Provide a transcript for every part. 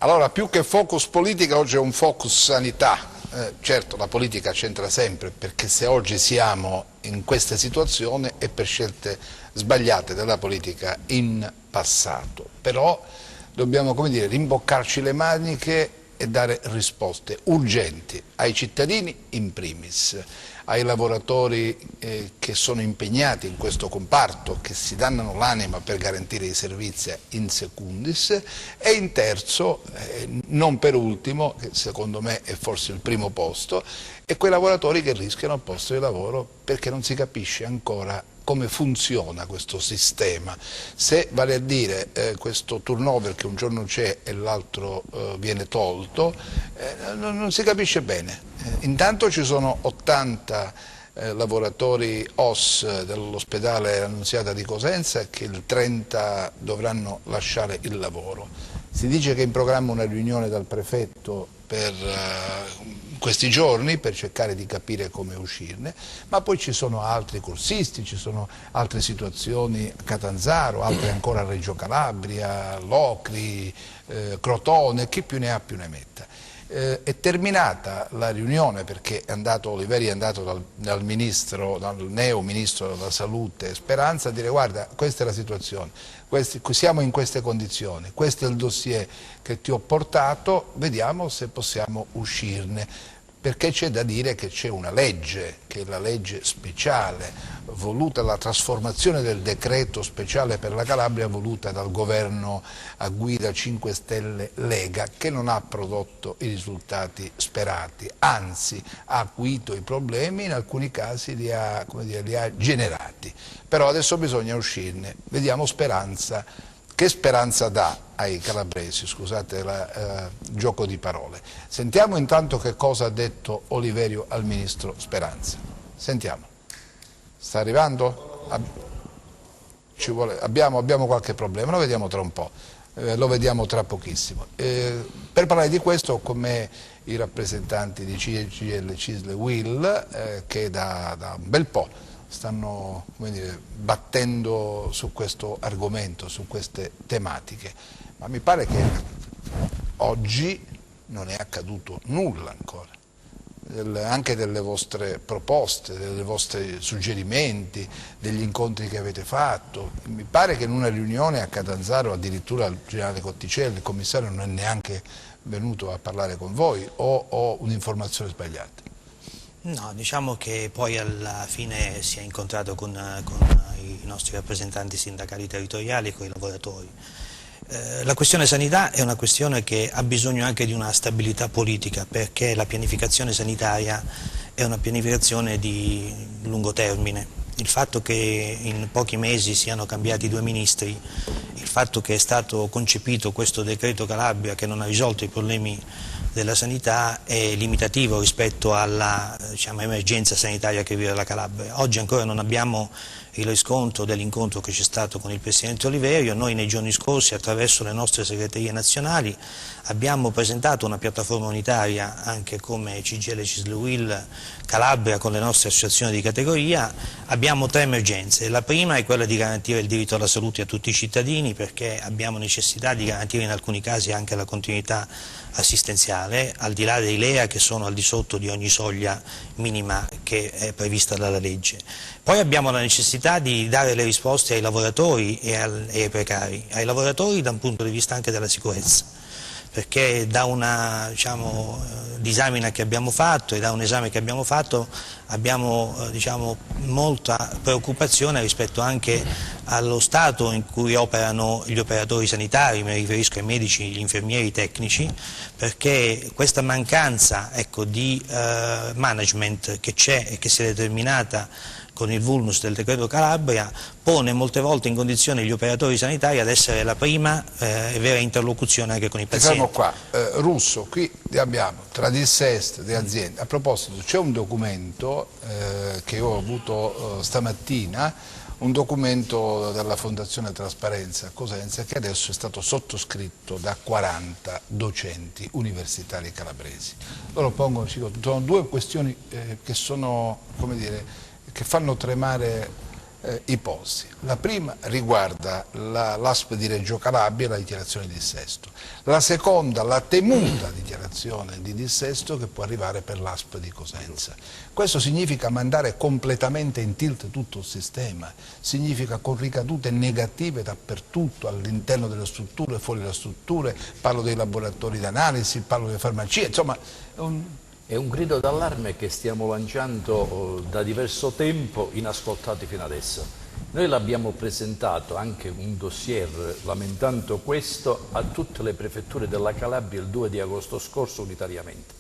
Allora, più che focus politica, oggi è un focus sanità. Certo, la politica c'entra sempre, perché se oggi siamo in questa situazione è per scelte sbagliate della politica in passato. Però dobbiamo, come dire, rimboccarci le maniche e dare risposte urgenti ai cittadini in primis, ai lavoratori che sono impegnati in questo comparto, che si dannano l'anima per garantire i servizi in secundis, e in terzo, non per ultimo, che secondo me è forse il primo posto, e quei lavoratori che rischiano il posto di lavoro perché non si capisce ancora come funziona questo sistema, se vale a dire questo turnover che un giorno c'è e l'altro viene tolto, non si capisce bene. Intanto ci sono 80 lavoratori OSS dell'ospedale Annunziata di Cosenza che il 30 dovranno lasciare il lavoro. Si dice che è in programma una riunione dal prefetto per questi giorni per cercare di capire come uscirne, ma poi ci sono altri corsisti, ci sono altre situazioni a Catanzaro, altre ancora a Reggio Calabria, Locri, Crotone, chi più ne ha più ne metta. È terminata la riunione perché Oliveri è andato dal neo ministro della salute Speranza a dire: guarda, questa è la situazione, siamo in queste condizioni, questo è il dossier che ti ho portato, vediamo se possiamo uscirne. Perché c'è da dire che c'è una legge, che è la legge speciale, voluta la trasformazione del decreto speciale per la Calabria voluta dal governo a guida 5 Stelle Lega, che non ha prodotto i risultati sperati, anzi ha acuito i problemi, in alcuni casi li ha generati. Però adesso bisogna uscirne, vediamo Speranza. Che speranza dà ai calabresi, scusate il gioco di parole. Sentiamo intanto che cosa ha detto Oliverio al ministro Speranza. Sentiamo. Sta arrivando? Abbiamo qualche problema, lo vediamo tra un po', lo vediamo tra pochissimo. Per parlare di questo con me i rappresentanti di CGIL, CISL e UIL che da un bel po' stanno, come dire, battendo su questo argomento, su queste tematiche, ma mi pare che oggi non è accaduto nulla ancora, anche delle vostre proposte, dei vostri suggerimenti, degli incontri che avete fatto. Mi pare che in una riunione a Catanzaro addirittura il generale Cotticelli, il commissario, non è neanche venuto a parlare con voi, o ho un'informazione sbagliata? No, diciamo che poi alla fine si è incontrato con i nostri rappresentanti sindacali territoriali e con i lavoratori. La questione sanità è una questione che ha bisogno anche di una stabilità politica, perché la pianificazione sanitaria è una pianificazione di lungo termine. Il fatto che in pochi mesi siano cambiati 2 ministri, il fatto che è stato concepito questo decreto Calabria che non ha risolto i problemi della sanità è limitativo rispetto alla emergenza sanitaria che vive la Calabria. Oggi ancora non abbiamo il riscontro dell'incontro che c'è stato con il Presidente Oliverio. Noi nei giorni scorsi, attraverso le nostre segreterie nazionali, abbiamo presentato una piattaforma unitaria anche come CGIL, CISL, UIL Calabria con le nostre associazioni di categoria. Abbiamo 3 emergenze. La prima è quella di garantire il diritto alla salute a tutti i cittadini, perché abbiamo necessità di garantire in alcuni casi anche la continuità assistenziale, al di là dei LEA che sono al di sotto di ogni soglia minima che è prevista dalla legge. Poi abbiamo la necessità di dare le risposte ai lavoratori e ai precari, ai lavoratori da un punto di vista anche della sicurezza, perché da una disamina che abbiamo fatto e da un esame che abbiamo fatto abbiamo molta preoccupazione rispetto anche allo stato in cui operano gli operatori sanitari, mi riferisco ai medici, gli infermieri, i tecnici, perché questa mancanza di management che c'è e che si è determinata con il vulnus del decreto Calabria pone molte volte in condizione gli operatori sanitari ad essere la prima e vera interlocuzione anche con i pazienti. Fermo qua. Russo, qui abbiamo tra dissest di aziende. A proposito, c'è un documento che ho avuto stamattina, un documento della Fondazione Trasparenza a Cosenza, che adesso è stato sottoscritto da 40 docenti universitari calabresi. Loro pongono, sono 2 questioni che sono, come dire, che fanno tremare ipotesi. La prima riguarda l'ASP di Reggio Calabria e la dichiarazione di dissesto. La seconda, la temuta dichiarazione di dissesto che può arrivare per l'ASP di Cosenza. Questo significa mandare completamente in tilt tutto il sistema, significa con ricadute negative dappertutto, all'interno delle strutture, fuori dalle strutture, parlo dei laboratori d'analisi, parlo delle farmacie, insomma... È un grido d'allarme che stiamo lanciando da diverso tempo, inascoltati fino adesso. Noi l'abbiamo presentato anche un dossier lamentando questo a tutte le prefetture della Calabria il 2 di agosto scorso unitariamente,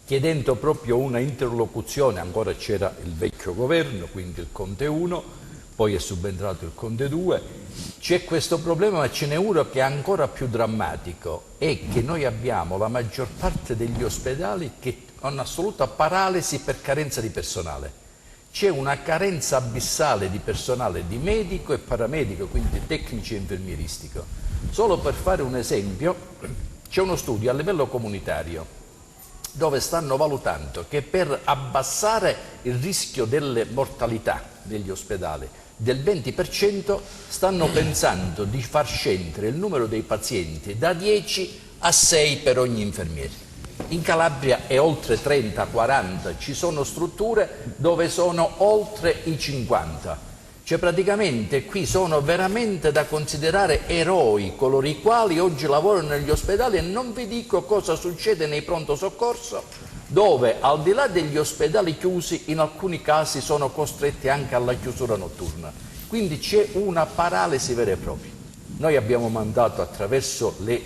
chiedendo proprio una interlocuzione. Ancora c'era il vecchio governo, quindi il Conte 1, poi è subentrato il Conte 2. C'è questo problema, ma ce n'è uno che è ancora più drammatico, è che noi abbiamo la maggior parte degli ospedali che hanno assoluta paralisi per carenza di personale. C'è una carenza abissale di personale di medico e paramedico, quindi tecnici e infermieristico. Solo per fare un esempio, c'è uno studio a livello comunitario dove stanno valutando che per abbassare il rischio delle mortalità degli ospedali del 20% stanno pensando di far scendere il numero dei pazienti da 10 a 6 per ogni infermiere. In Calabria è oltre 30-40, ci sono strutture dove sono oltre i 50. Cioè praticamente qui sono veramente da considerare eroi coloro i quali oggi lavorano negli ospedali, e non vi dico cosa succede nei pronto soccorso, dove al di là degli ospedali chiusi in alcuni casi sono costretti anche alla chiusura notturna. Quindi c'è una paralisi vera e propria. Noi abbiamo mandato attraverso le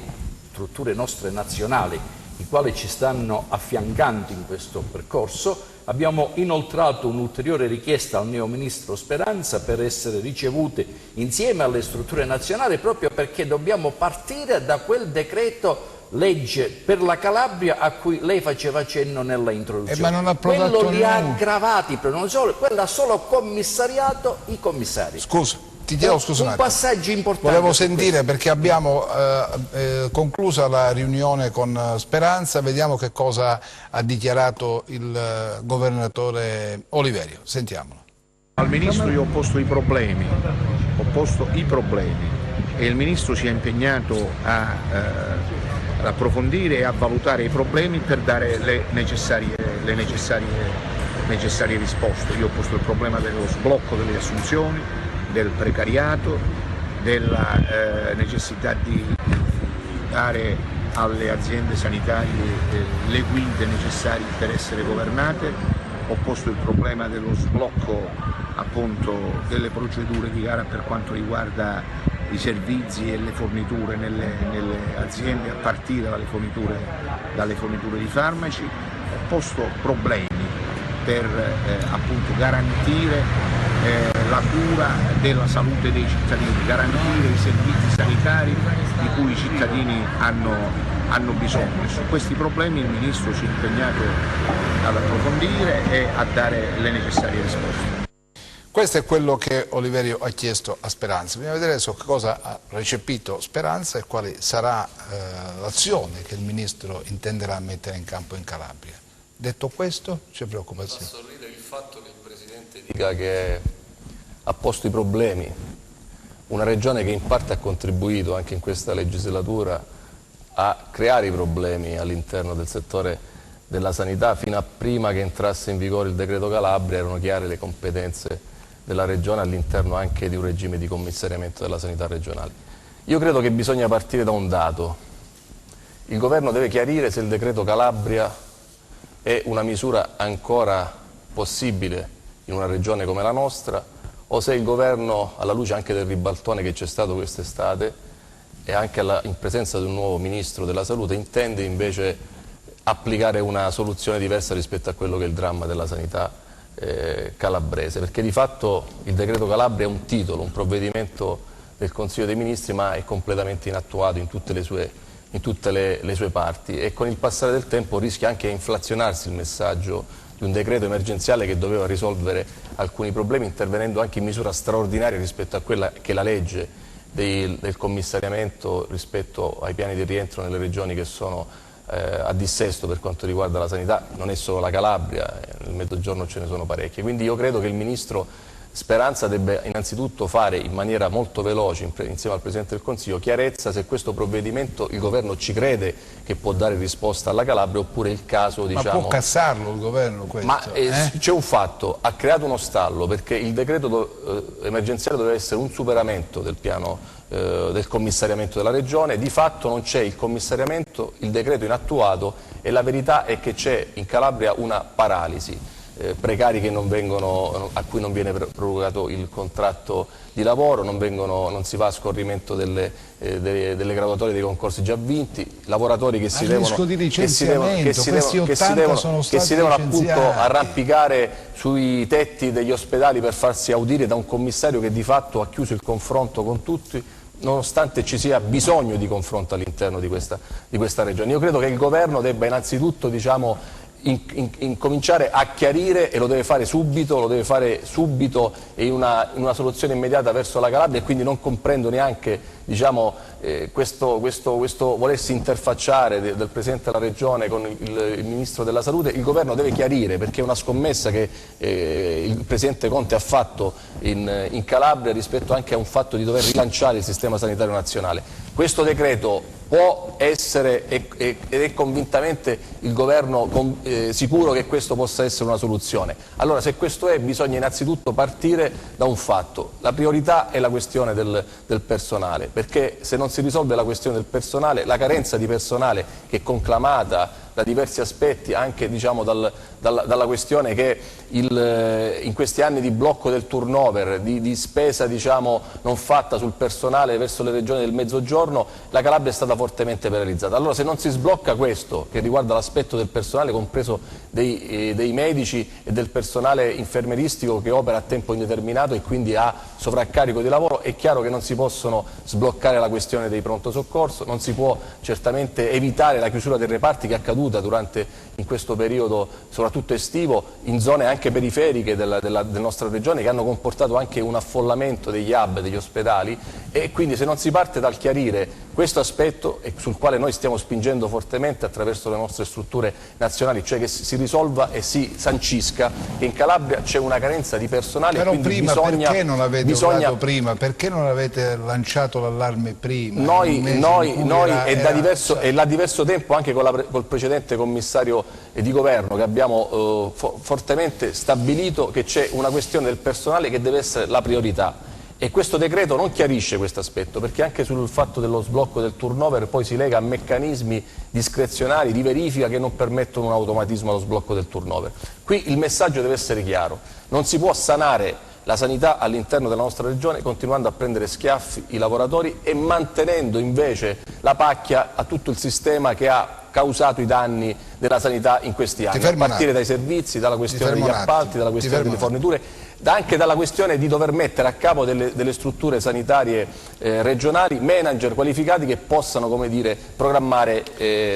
strutture nostre nazionali, i quali ci stanno affiancando in questo percorso, abbiamo inoltrato un'ulteriore richiesta al neo ministro Speranza per essere ricevute insieme alle strutture nazionali, proprio perché dobbiamo partire da quel decreto legge per la Calabria a cui lei faceva cenno nella introduzione. Ma non ha quello li ha aggravati, non solo, quello ha solo commissariato i commissari. Scusa. Ti chiedo scusa un attimo. Passaggio importante. Volevo sentire, perché abbiamo conclusa la riunione con Speranza, vediamo che cosa ha dichiarato il governatore Oliverio. Sentiamolo. Al Ministro io ho posto i problemi e il Ministro si è impegnato ad approfondire e a valutare i problemi per dare le necessarie risposte. Io ho posto il problema dello sblocco delle assunzioni, del precariato, della necessità di dare alle aziende sanitarie le guide necessarie per essere governate. Ho posto il problema dello sblocco appunto delle procedure di gara per quanto riguarda i servizi e le forniture nelle aziende, a partire dalle forniture di farmaci. Ho posto problemi per appunto garantire la cura della salute dei cittadini, garantire i servizi sanitari di cui i cittadini hanno bisogno. E su questi problemi il Ministro si è impegnato ad approfondire e a dare le necessarie risposte. Questo è quello che Oliverio ha chiesto a Speranza. Bisogna vedere adesso che cosa ha recepito Speranza e quale sarà l'azione che il Ministro intenderà mettere in campo in Calabria. Detto questo, c'è preoccupazione. Fa sorridere il fatto che il Presidente dica che ha posto i problemi, una regione che in parte ha contribuito anche in questa legislatura a creare i problemi all'interno del settore della sanità. Fino a prima che entrasse in vigore il decreto Calabria erano chiare le competenze della regione all'interno anche di un regime di commissariamento della sanità regionale. Io credo che bisogna partire da un dato. Il governo deve chiarire se il decreto Calabria è una misura ancora possibile in una regione come la nostra, o se il governo, alla luce anche del ribaltone che c'è stato quest'estate e anche in presenza di un nuovo ministro della salute, intende invece applicare una soluzione diversa rispetto a quello che è il dramma della sanità calabrese, perché di fatto il decreto Calabria è un titolo, un provvedimento del Consiglio dei Ministri, ma è completamente inattuato in tutte le sue parti, e con il passare del tempo rischia anche di inflazionarsi il messaggio di un decreto emergenziale che doveva risolvere alcuni problemi, intervenendo anche in misura straordinaria rispetto a quella che è la legge del commissariamento rispetto ai piani di rientro nelle regioni che sono a dissesto per quanto riguarda la sanità. Non è solo la Calabria, nel Mezzogiorno ce ne sono parecchie, quindi io credo che il Ministro Speranza debba innanzitutto fare in maniera molto veloce, insieme al Presidente del Consiglio, chiarezza se questo provvedimento il Governo ci crede che può dare risposta alla Calabria, oppure il caso, diciamo... Ma può cassarlo il Governo questo? Ma c'è un fatto, ha creato uno stallo, perché il decreto emergenziale doveva essere un superamento del piano del commissariamento della Regione. Di fatto non c'è il commissariamento, il decreto inattuato, e la verità è che c'è in Calabria una paralisi. Precari che non vengono, a cui non viene prorogato il contratto di lavoro, non si va a scorrimento delle graduatorie dei concorsi già vinti, lavoratori che si devono appunto arrampicare sui tetti degli ospedali per farsi audire da un commissario che di fatto ha chiuso il confronto con tutti, nonostante ci sia bisogno di confronto all'interno di questa regione. Io credo che il Governo debba innanzitutto, diciamo, incominciare a chiarire, e lo deve fare subito e in una soluzione immediata verso la Calabria, e quindi non comprendo neanche, diciamo, questo volersi interfacciare del Presidente della Regione con il Ministro della Salute. Il Governo deve chiarire, perché è una scommessa che il Presidente Conte ha fatto in Calabria rispetto anche a un fatto di dover rilanciare il sistema sanitario nazionale. Questo decreto può essere, ed è convintamente il Governo sicuro che questo possa essere una soluzione. Allora, se questo è, bisogna innanzitutto partire da un fatto: la priorità è la questione del personale, perché se non si risolve la questione del personale, la carenza di personale, che è conclamata da diversi aspetti, anche, diciamo, dalla questione che in questi anni di blocco del turnover, di spesa, diciamo, non fatta sul personale verso le regioni del Mezzogiorno, la Calabria è stata fortemente penalizzata. Allora, se non si sblocca questo, che riguarda l'aspetto del personale, compreso dei medici e del personale infermeristico che opera a tempo indeterminato e quindi ha sovraccarico di lavoro, è chiaro che non si possono sbloccare la questione dei pronto soccorso, non si può certamente evitare la chiusura dei reparti, che è accaduta in questo periodo, soprattutto estivo, in zone anche periferiche della nostra regione, che hanno comportato anche un affollamento degli hub, degli ospedali. E quindi, se non si parte dal chiarire questo aspetto, e sul quale noi stiamo spingendo fortemente attraverso le nostre strutture nazionali, cioè che si risolva e si sancisca che in Calabria c'è una carenza di personale. Però quindi prima, perché non avete urlato prima? Perché non avete lanciato l'allarme prima? Noi è da diverso tempo, anche col precedente commissario di governo, che abbiamo fortemente stabilito che c'è una questione del personale che deve essere la priorità. E questo decreto non chiarisce questo aspetto, perché anche sul fatto dello sblocco del turnover poi si lega a meccanismi discrezionali di verifica che non permettono un automatismo allo sblocco del turnover. Qui il messaggio deve essere chiaro: non si può sanare la sanità all'interno della nostra regione continuando a prendere schiaffi i lavoratori e mantenendo invece la pacchia a tutto il sistema che ha causato i danni della sanità in questi anni, a partire dai servizi, dalla questione degli appalti, dalla questione delle forniture, anche dalla questione di dover mettere a capo delle strutture sanitarie regionali manager qualificati che possano, come dire, programmare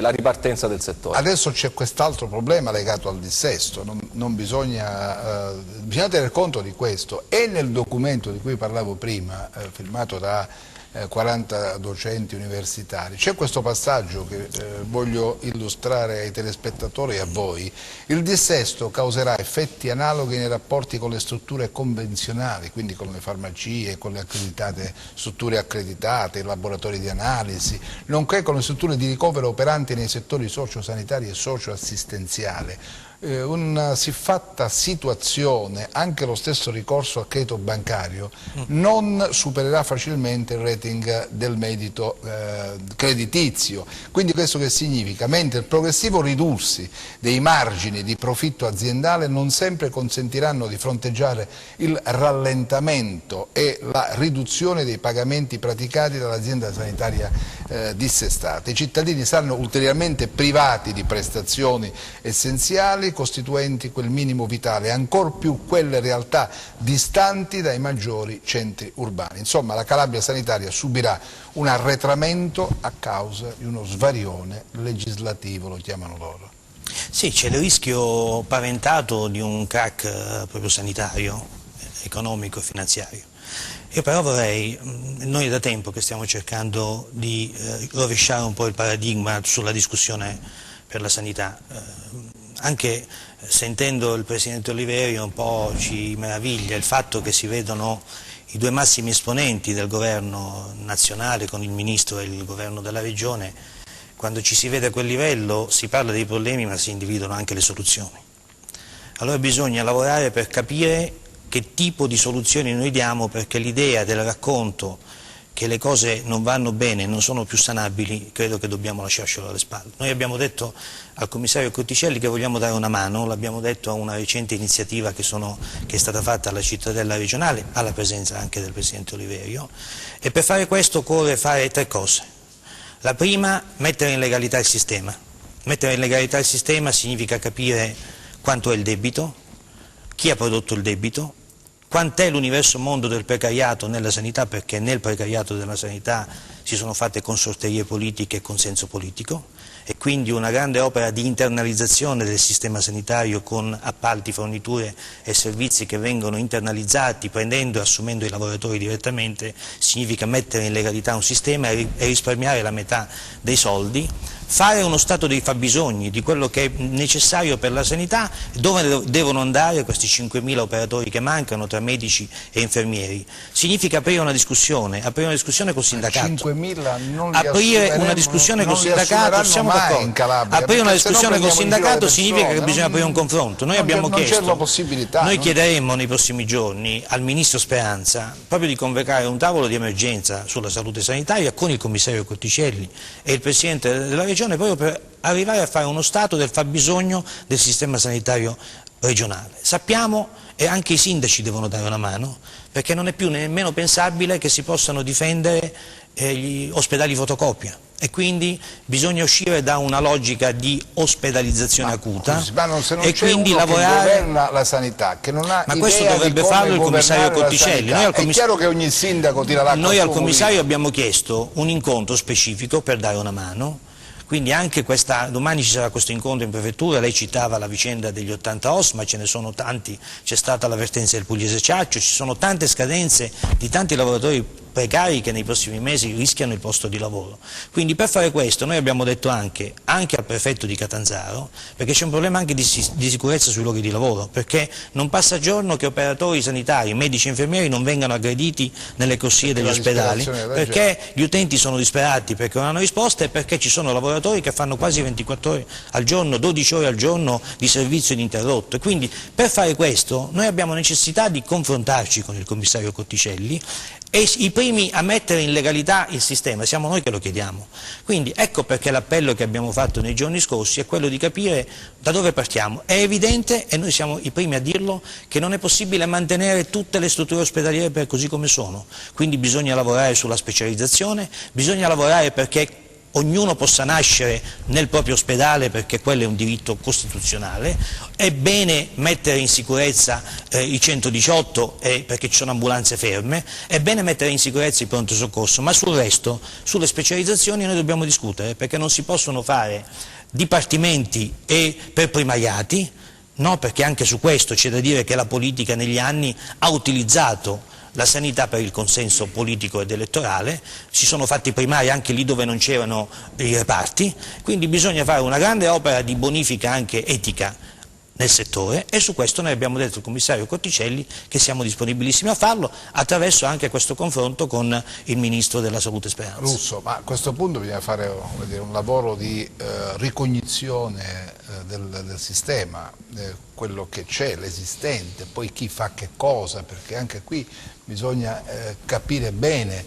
la ripartenza del settore. Adesso c'è quest'altro problema legato al dissesto, bisogna tener conto di questo, e nel documento di cui parlavo prima, firmato da 40 docenti universitari, c'è questo passaggio che voglio illustrare ai telespettatori e a voi. Il dissesto causerà effetti analoghi nei rapporti con le strutture convenzionali, quindi con le farmacie, con le strutture accreditate, i laboratori di analisi, nonché con le strutture di ricovero operanti nei settori sociosanitari e socioassistenziali. Una siffatta situazione, anche lo stesso ricorso a credito bancario, non supererà facilmente il rating del medito creditizio. Quindi questo che significa? Mentre il progressivo ridursi dei margini di profitto aziendale non sempre consentiranno di fronteggiare il rallentamento e la riduzione dei pagamenti praticati dall'azienda sanitaria dissestata. I cittadini saranno ulteriormente privati di prestazioni essenziali costituenti quel minimo vitale, ancor più quelle realtà distanti dai maggiori centri urbani. Insomma, la Calabria sanitaria subirà un arretramento a causa di uno svarione legislativo, lo chiamano loro. Sì, c'è il rischio paventato di un crack proprio sanitario, economico e finanziario. Io però noi è da tempo che stiamo cercando di rovesciare un po' il paradigma sulla discussione per la sanità. anche sentendo il Presidente Oliverio un po' ci meraviglia il fatto che si vedono i due massimi esponenti del governo nazionale con il Ministro e il governo della Regione. Quando ci si vede a quel livello si parla dei problemi ma si individuano anche le soluzioni. Allora bisogna lavorare per capire che tipo di soluzioni noi diamo, perché l'idea del racconto che le cose non vanno bene, non sono più sanabili, credo che dobbiamo lasciarcelo alle spalle. Noi abbiamo detto al commissario Cotticelli che vogliamo dare una mano, l'abbiamo detto a una recente iniziativa che è stata fatta alla cittadella regionale, alla presenza anche del Presidente Oliverio, e per fare questo occorre fare tre cose. La prima, mettere in legalità il sistema. Mettere in legalità il sistema significa capire quanto è il debito, chi ha prodotto il debito, quant'è l'universo mondo del precariato nella sanità, perché nel precariato della sanità si sono fatte consorterie politiche e consenso politico, e quindi una grande opera di internalizzazione del sistema sanitario con appalti, forniture e servizi che vengono internalizzati prendendo e assumendo i lavoratori direttamente, significa mettere in legalità un sistema e risparmiare la metà dei soldi. Fare uno stato dei fabbisogni, di quello che è necessario per la sanità, dove devono andare questi 5.000 operatori che mancano tra medici e infermieri. Significa aprire una discussione col sindacato. 5.000 non li aprire una discussione col sindacato, siamo d'accordo. Aprire una discussione col sindacato significa che bisogna aprire un confronto. Noi abbiamo chiesto, noi chiederemo nei prossimi giorni al Ministro Speranza proprio di convocare un tavolo di emergenza sulla salute sanitaria con il commissario Cotticelli e il Presidente della Regione, proprio per arrivare a fare uno stato del fabbisogno del sistema sanitario regionale. Sappiamo, e anche i sindaci devono dare una mano, perché non è più nemmeno pensabile che si possano difendere gli ospedali fotocopia, e quindi bisogna uscire da una logica di ospedalizzazione acuta e quindi lavorare. Che governa la sanità, che non ha ma questo dovrebbe farlo il commissario Cotticelli. È chiaro che ogni sindaco tira l'acqua. Noi al commissario abbiamo chiesto un incontro specifico per dare una mano. Quindi anche domani ci sarà questo incontro in prefettura, lei citava la vicenda degli 80 OS, ma ce ne sono tanti, c'è stata l'avvertenza del Pugliese Ciaccio, ci sono tante scadenze di tanti lavoratori precari che nei prossimi mesi rischiano il posto di lavoro. Quindi per fare questo noi abbiamo detto anche al prefetto di Catanzaro, perché c'è un problema anche di sicurezza sui luoghi di lavoro, perché non passa giorno che operatori sanitari, medici e infermieri non vengano aggrediti nelle corsie degli ospedali, perché gli utenti sono disperati, perché non hanno risposte e perché ci sono lavoratori che fanno quasi 24 ore al giorno, 12 ore al giorno di servizio ininterrotto. E quindi per fare questo noi abbiamo necessità di confrontarci con il commissario Cotticelli, e i primi a mettere in legalità il sistema siamo noi che lo chiediamo. Quindi ecco perché l'appello che abbiamo fatto nei giorni scorsi è quello di capire da dove partiamo. È evidente, e noi siamo i primi a dirlo, che non è possibile mantenere tutte le strutture ospedaliere per così come sono, quindi bisogna lavorare sulla specializzazione, bisogna lavorare perché ognuno possa nascere nel proprio ospedale, perché quello è un diritto costituzionale. È bene mettere in sicurezza i 118 perché ci sono ambulanze ferme, è bene mettere in sicurezza il pronto soccorso, ma sul resto, sulle specializzazioni noi dobbiamo discutere, perché non si possono fare dipartimenti per primariati, no? Perché anche su questo c'è da dire che la politica negli anni ha utilizzato la sanità per il consenso politico ed elettorale, si sono fatti primari anche lì dove non c'erano i reparti, quindi bisogna fare una grande opera di bonifica anche etica nel settore, e su questo noi abbiamo detto al commissario Cotticelli che siamo disponibilissimi a farlo attraverso anche questo confronto con il Ministro della Salute Speranza. Russo, ma a questo punto bisogna fare un lavoro di ricognizione del sistema, quello che c'è, l'esistente, poi chi fa che cosa, perché anche qui bisogna capire bene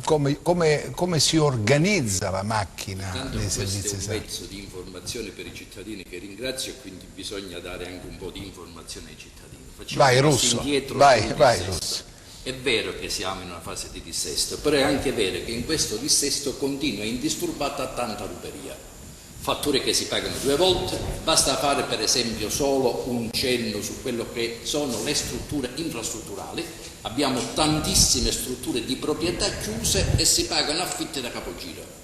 come si organizza la macchina dei servizi sanitari. Questo è un mezzo di informazione per i cittadini che ringrazio, e quindi bisogna dare anche un po' di informazione ai cittadini. Facciamo vai Russo, vai Russo. È vero che siamo in una fase di dissesto, però è anche vero che in questo dissesto continua indisturbata tanta ruberia. Fatture che si pagano 2 volte, basta fare per esempio solo un cenno su quello che sono le strutture infrastrutturali. Abbiamo tantissime strutture di proprietà chiuse e si pagano affitti da capogiro.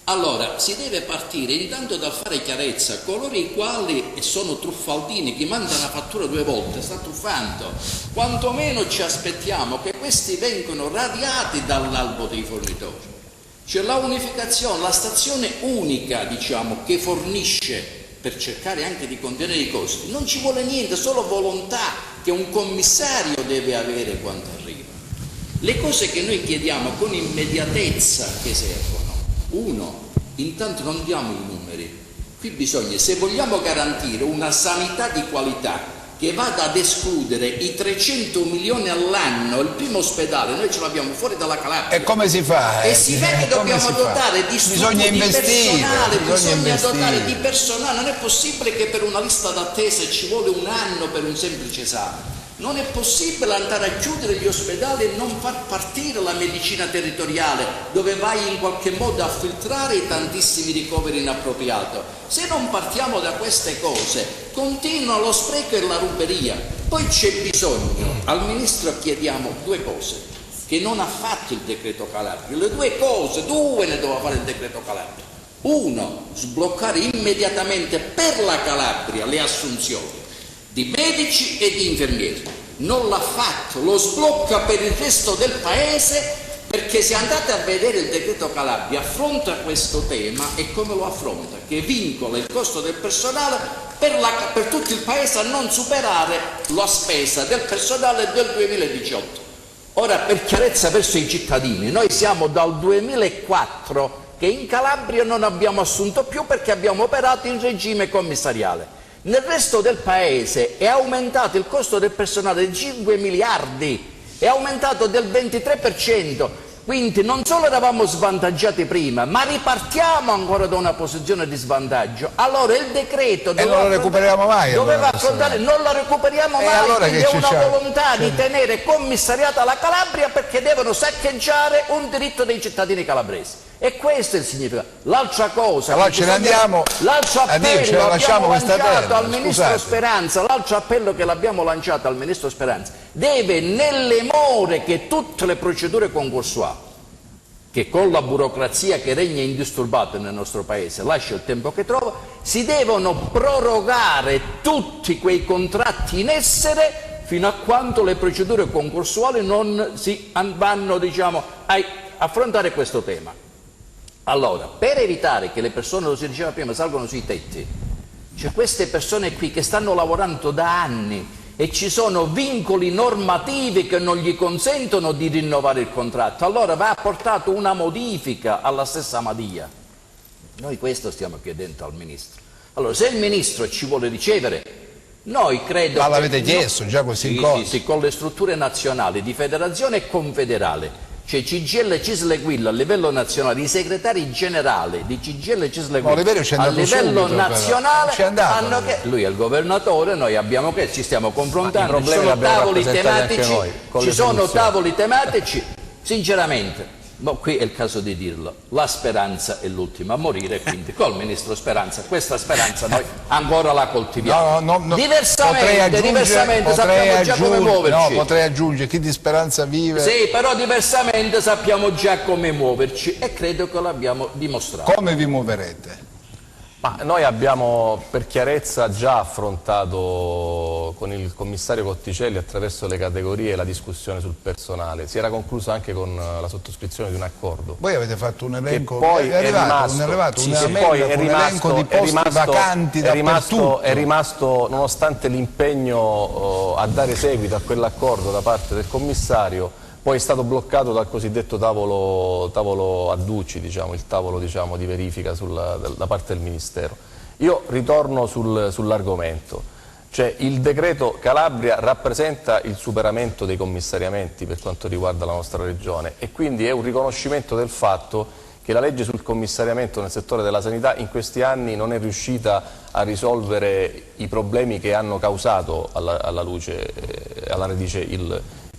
Allora si deve partire intanto dal fare chiarezza: coloro i quali sono truffaldini, chi manda una fattura 2 volte sta truffando, quantomeno ci aspettiamo che questi vengano radiati dall'albo dei fornitori. C'è la unificazione, la stazione unica, diciamo, che fornisce per cercare anche di contenere i costi, non ci vuole niente, solo volontà che un commissario deve avere quando arriva. Le cose che noi chiediamo con immediatezza che servono: uno, intanto non diamo i numeri, qui bisogna, se vogliamo garantire una sanità di qualità che vada ad escludere i 300 milioni all'anno, il primo ospedale, noi ce l'abbiamo fuori dalla Calabria. E come si fa? E si vede che dobbiamo dotare di strutture, di personale, bisogna dotare di personale. Non è possibile che per una lista d'attesa ci vuole un anno per un semplice esame. Non è possibile andare a chiudere gli ospedali e non far partire la medicina territoriale, dove vai in qualche modo a filtrare i tantissimi ricoveri inappropriati. Se non partiamo da queste cose, continua lo spreco e la ruberia. Poi c'è bisogno, al Ministro chiediamo due cose, che non ha fatto il decreto Calabria. Le due cose, due ne doveva fare il decreto Calabria. Uno, sbloccare immediatamente per la Calabria le assunzioni di medici e di infermieri. Non l'ha fatto, lo sblocca per il resto del paese, perché se andate a vedere il decreto Calabria affronta questo tema e come lo affronta? Che vincola il costo del personale per tutto il paese a non superare la spesa del personale del 2018. Ora, per chiarezza verso i cittadini, noi siamo dal 2004 che in Calabria non abbiamo assunto più perché abbiamo operato in regime commissariale. Nel resto del paese è aumentato il costo del personale di 5 miliardi, è aumentato del 23%, quindi non solo eravamo svantaggiati prima, ma ripartiamo ancora da una posizione di svantaggio. Allora il decreto non lo recuperiamo mai, doveva affrontare, non lo recuperiamo mai, allora quindi è una volontà di tenere commissariata la Calabria perché devono saccheggiare un diritto dei cittadini calabresi. E questo è il significato. L'altra cosa, allora ce ne andiamo, l'altro appello lasciamo questa terra, al Ministro Speranza, l'altro appello che l'abbiamo lanciato al Ministro Speranza, deve nelle more che tutte le procedure concorsuali, che con la burocrazia che regna indisturbata nel nostro paese lascia il tempo che trova, si devono prorogare tutti quei contratti in essere fino a quando le procedure concorsuali non si vanno, diciamo, a affrontare questo tema. Allora, per evitare che le persone, lo si diceva prima, salgono sui tetti, c'è queste persone qui che stanno lavorando da anni e ci sono vincoli normativi che non gli consentono di rinnovare il contratto, allora va apportato una modifica alla stessa Madia. Noi questo stiamo chiedendo al Ministro. Allora, se il Ministro ci vuole ricevere, noi credo... Ma l'avete chiesto già questi incontri? Sì, con le strutture nazionali di federazione e confederale. Cioè CGIL, CISL e QUIL a livello nazionale, i segretari generali di CGIL e CISL e QUIL a livello nazionale hanno che lui è il governatore, noi abbiamo che ci stiamo confrontando, ci sono tavoli tematici, sinceramente. Ma qui è il caso di dirlo, la speranza è l'ultima a morire, quindi col Ministro Speranza questa speranza noi ancora la coltiviamo. Diversamente sappiamo già come muoverci. No, potrei aggiungere, chi di speranza vive... Sì, però diversamente sappiamo già come muoverci e credo che l'abbiamo dimostrato. Come vi muoverete? Ma noi abbiamo per chiarezza già affrontato con il commissario Cotticelli attraverso le categorie la discussione sul personale, si era conclusa anche con la sottoscrizione di un accordo. Voi avete fatto un elenco, poi è rimasto di posti vacanti dappertutto. È rimasto, nonostante l'impegno a dare seguito a quell'accordo da parte del commissario, poi è stato bloccato dal cosiddetto tavolo Adduci, diciamo, il tavolo, diciamo, di verifica da parte del Ministero. Io ritorno sull'argomento, cioè il decreto Calabria rappresenta il superamento dei commissariamenti per quanto riguarda la nostra regione e quindi è un riconoscimento del fatto che la legge sul commissariamento nel settore della sanità in questi anni non è riuscita a risolvere i problemi che hanno causato alla radice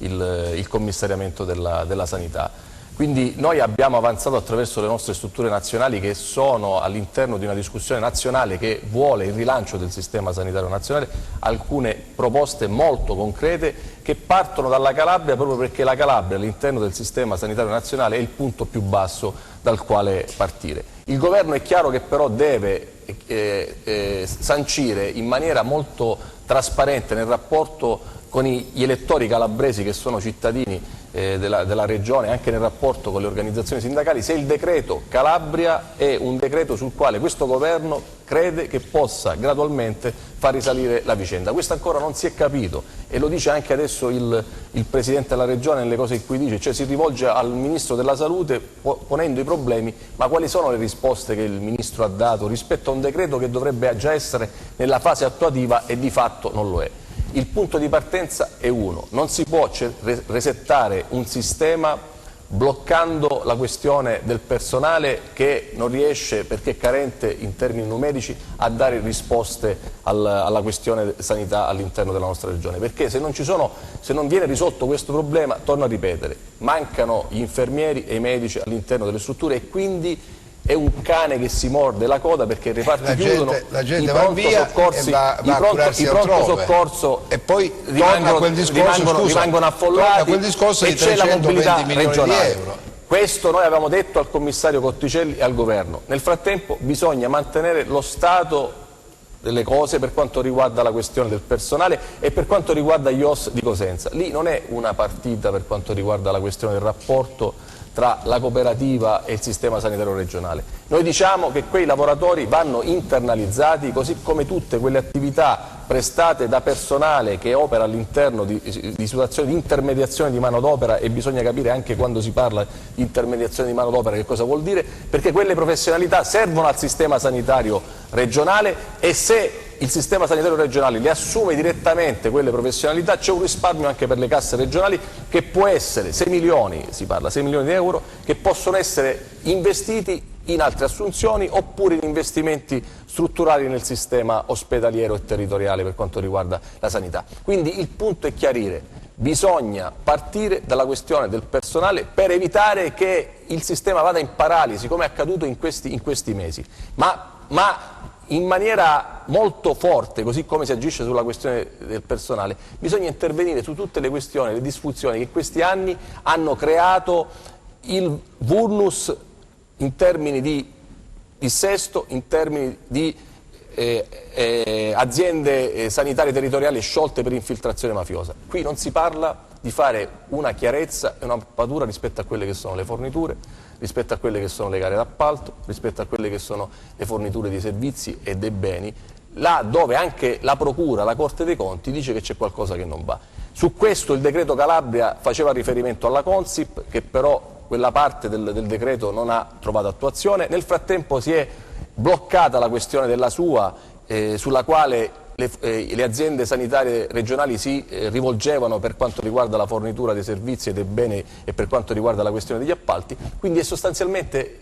il commissariamento della sanità. Quindi noi abbiamo avanzato attraverso le nostre strutture nazionali che sono all'interno di una discussione nazionale che vuole il rilancio del sistema sanitario nazionale, alcune proposte molto concrete che partono dalla Calabria proprio perché la Calabria all'interno del sistema sanitario nazionale è il punto più basso dal quale partire. Il governo è chiaro che però deve sancire in maniera molto trasparente nel rapporto con gli elettori calabresi che sono cittadini della Regione, anche nel rapporto con le organizzazioni sindacali, se il decreto Calabria è un decreto sul quale questo governo crede che possa gradualmente far risalire la vicenda. Questo ancora non si è capito e lo dice anche adesso il Presidente della Regione nelle cose in cui dice, cioè si rivolge al Ministro della Salute ponendo i problemi, ma quali sono le risposte che il Ministro ha dato rispetto a un decreto che dovrebbe già essere nella fase attuativa e di fatto non lo è. Il punto di partenza è uno, non si può resettare un sistema bloccando la questione del personale che non riesce, perché è carente in termini numerici, a dare risposte alla questione sanità all'interno della nostra regione, perché se non viene risolto questo problema, torno a ripetere, mancano gli infermieri e i medici all'interno delle strutture e quindi è un cane che si morde la coda, perché i reparti chiudono, i pronto soccorso e poi rimangono affollati e c'è la mobilità regionale. Questo noi avevamo detto al commissario Cotticelli e al governo. Nel frattempo bisogna mantenere lo stato delle cose per quanto riguarda la questione del personale e per quanto riguarda gli OS di Cosenza. Lì non è una partita per quanto riguarda la questione del rapporto tra la cooperativa e il sistema sanitario regionale. Noi diciamo che quei lavoratori vanno internalizzati, così come tutte quelle attività prestate da personale che opera all'interno di situazioni di intermediazione di manodopera, e bisogna capire anche quando si parla di intermediazione di manodopera che cosa vuol dire, perché quelle professionalità servono al sistema sanitario regionale e se il sistema sanitario regionale le assume direttamente quelle professionalità c'è un risparmio anche per le casse regionali che può essere 6 milioni, si parla 6 milioni di euro, che possono essere investiti in altre assunzioni oppure in investimenti strutturali nel sistema ospedaliero e territoriale per quanto riguarda la sanità. Quindi il punto è chiarire, bisogna partire dalla questione del personale per evitare che il sistema vada in paralisi come è accaduto in questi mesi, ma in maniera molto forte, così come si agisce sulla questione del personale, bisogna intervenire su tutte le questioni, le disfunzioni che in questi anni hanno creato il vulnus in termini di dissesto, in termini di aziende sanitarie territoriali sciolte per infiltrazione mafiosa. Qui non si parla di fare una chiarezza e una mappatura rispetto a quelle che sono le forniture, rispetto a quelle che sono le gare d'appalto, rispetto a quelle che sono le forniture di servizi e dei beni, là dove anche la Procura, la Corte dei Conti dice che c'è qualcosa che non va. Su questo il decreto Calabria faceva riferimento alla Consip, che però quella parte del decreto non ha trovato attuazione. Nel frattempo si è bloccata la questione della SUA, sulla quale le aziende sanitarie regionali si rivolgevano per quanto riguarda la fornitura dei servizi e dei beni e per quanto riguarda la questione degli appalti, quindi è sostanzialmente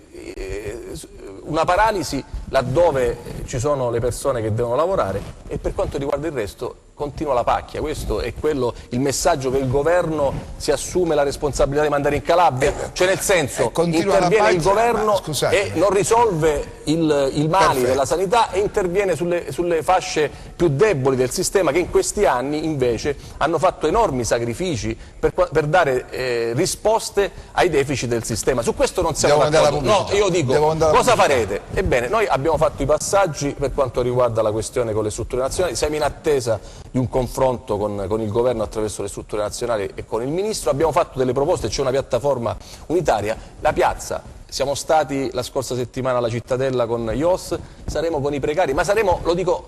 una paralisi laddove ci sono le persone che devono lavorare e per quanto riguarda il resto continua la pacchia. Questo è il messaggio che il governo si assume la responsabilità di mandare in Calabria, cioè nel senso interviene il governo e non risolve il male della sanità e interviene sulle fasce più deboli del sistema che in questi anni invece hanno fatto enormi sacrifici per dare risposte ai deficit del sistema. Su questo non siamo d'accordo. No, io dico, cosa farete? Ebbene, noi abbiamo fatto i passaggi per quanto riguarda la questione con le strutture nazionali, siamo in attesa di un confronto con il governo attraverso le strutture nazionali e con il Ministro, abbiamo fatto delle proposte, c'è una piattaforma unitaria, la piazza, siamo stati la scorsa settimana alla Cittadella con IOS, saremo con i precari, ma saremo, lo dico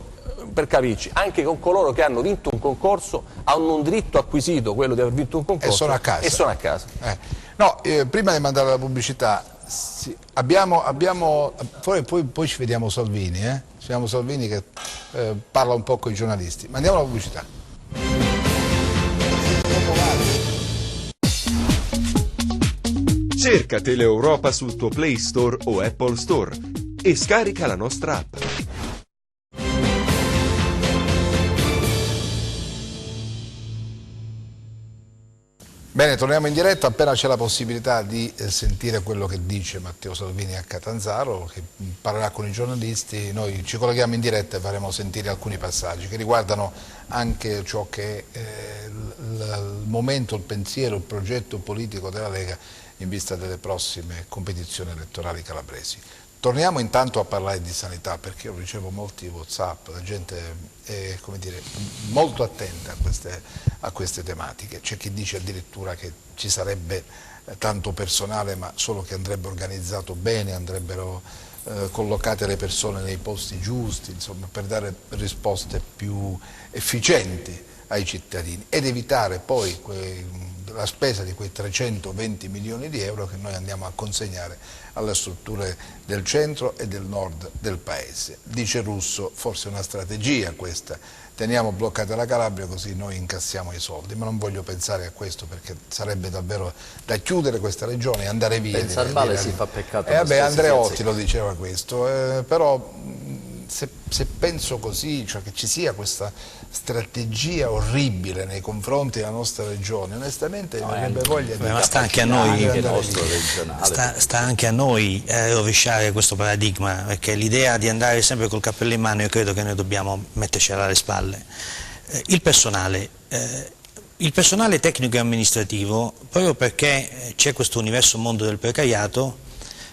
per capirci, anche con coloro che hanno vinto un concorso, hanno un diritto acquisito, quello di aver vinto un concorso, e sono a casa. No, prima di mandare la pubblicità, sì, poi ci vediamo Salvini, ci vediamo Salvini che parla un po' con i giornalisti. Mandiamo la pubblicità. Cerca Teleeuropa sul tuo Play Store o Apple Store e scarica la nostra app. Bene, torniamo in diretta appena c'è la possibilità di sentire quello che dice Matteo Salvini a Catanzaro, che parlerà con i giornalisti. Noi ci colleghiamo in diretta e faremo sentire alcuni passaggi che riguardano anche ciò che è il momento, il pensiero, il progetto politico della Lega in vista delle prossime competizioni elettorali calabresi. Torniamo intanto a parlare di sanità, perché io ricevo molti WhatsApp, la gente è, come dire, molto attenta a queste tematiche. C'è chi dice addirittura che ci sarebbe tanto personale, ma solo che andrebbe organizzato bene, andrebbero collocate le persone nei posti giusti, insomma, per dare risposte più efficienti ai cittadini ed evitare poi la spesa di quei 320 milioni di euro che noi andiamo a consegnare alle strutture del centro e del nord del paese. Dice Russo, forse è una strategia questa, teniamo bloccata la Calabria così noi incassiamo i soldi, ma non voglio pensare a questo perché sarebbe davvero da chiudere questa regione e andare via. Pensare male si fa peccato. Andreotti lo diceva questo, però se penso così, cioè che ci sia questa strategia orribile nei confronti della nostra regione, onestamente mi avrebbe voglia di... Ma sta anche a noi, sta anche a noi rovesciare questo paradigma, perché l'idea di andare sempre col cappello in mano, io credo che noi dobbiamo mettercela alle spalle. Il personale tecnico e amministrativo, proprio perché c'è questo universo mondo del precariato,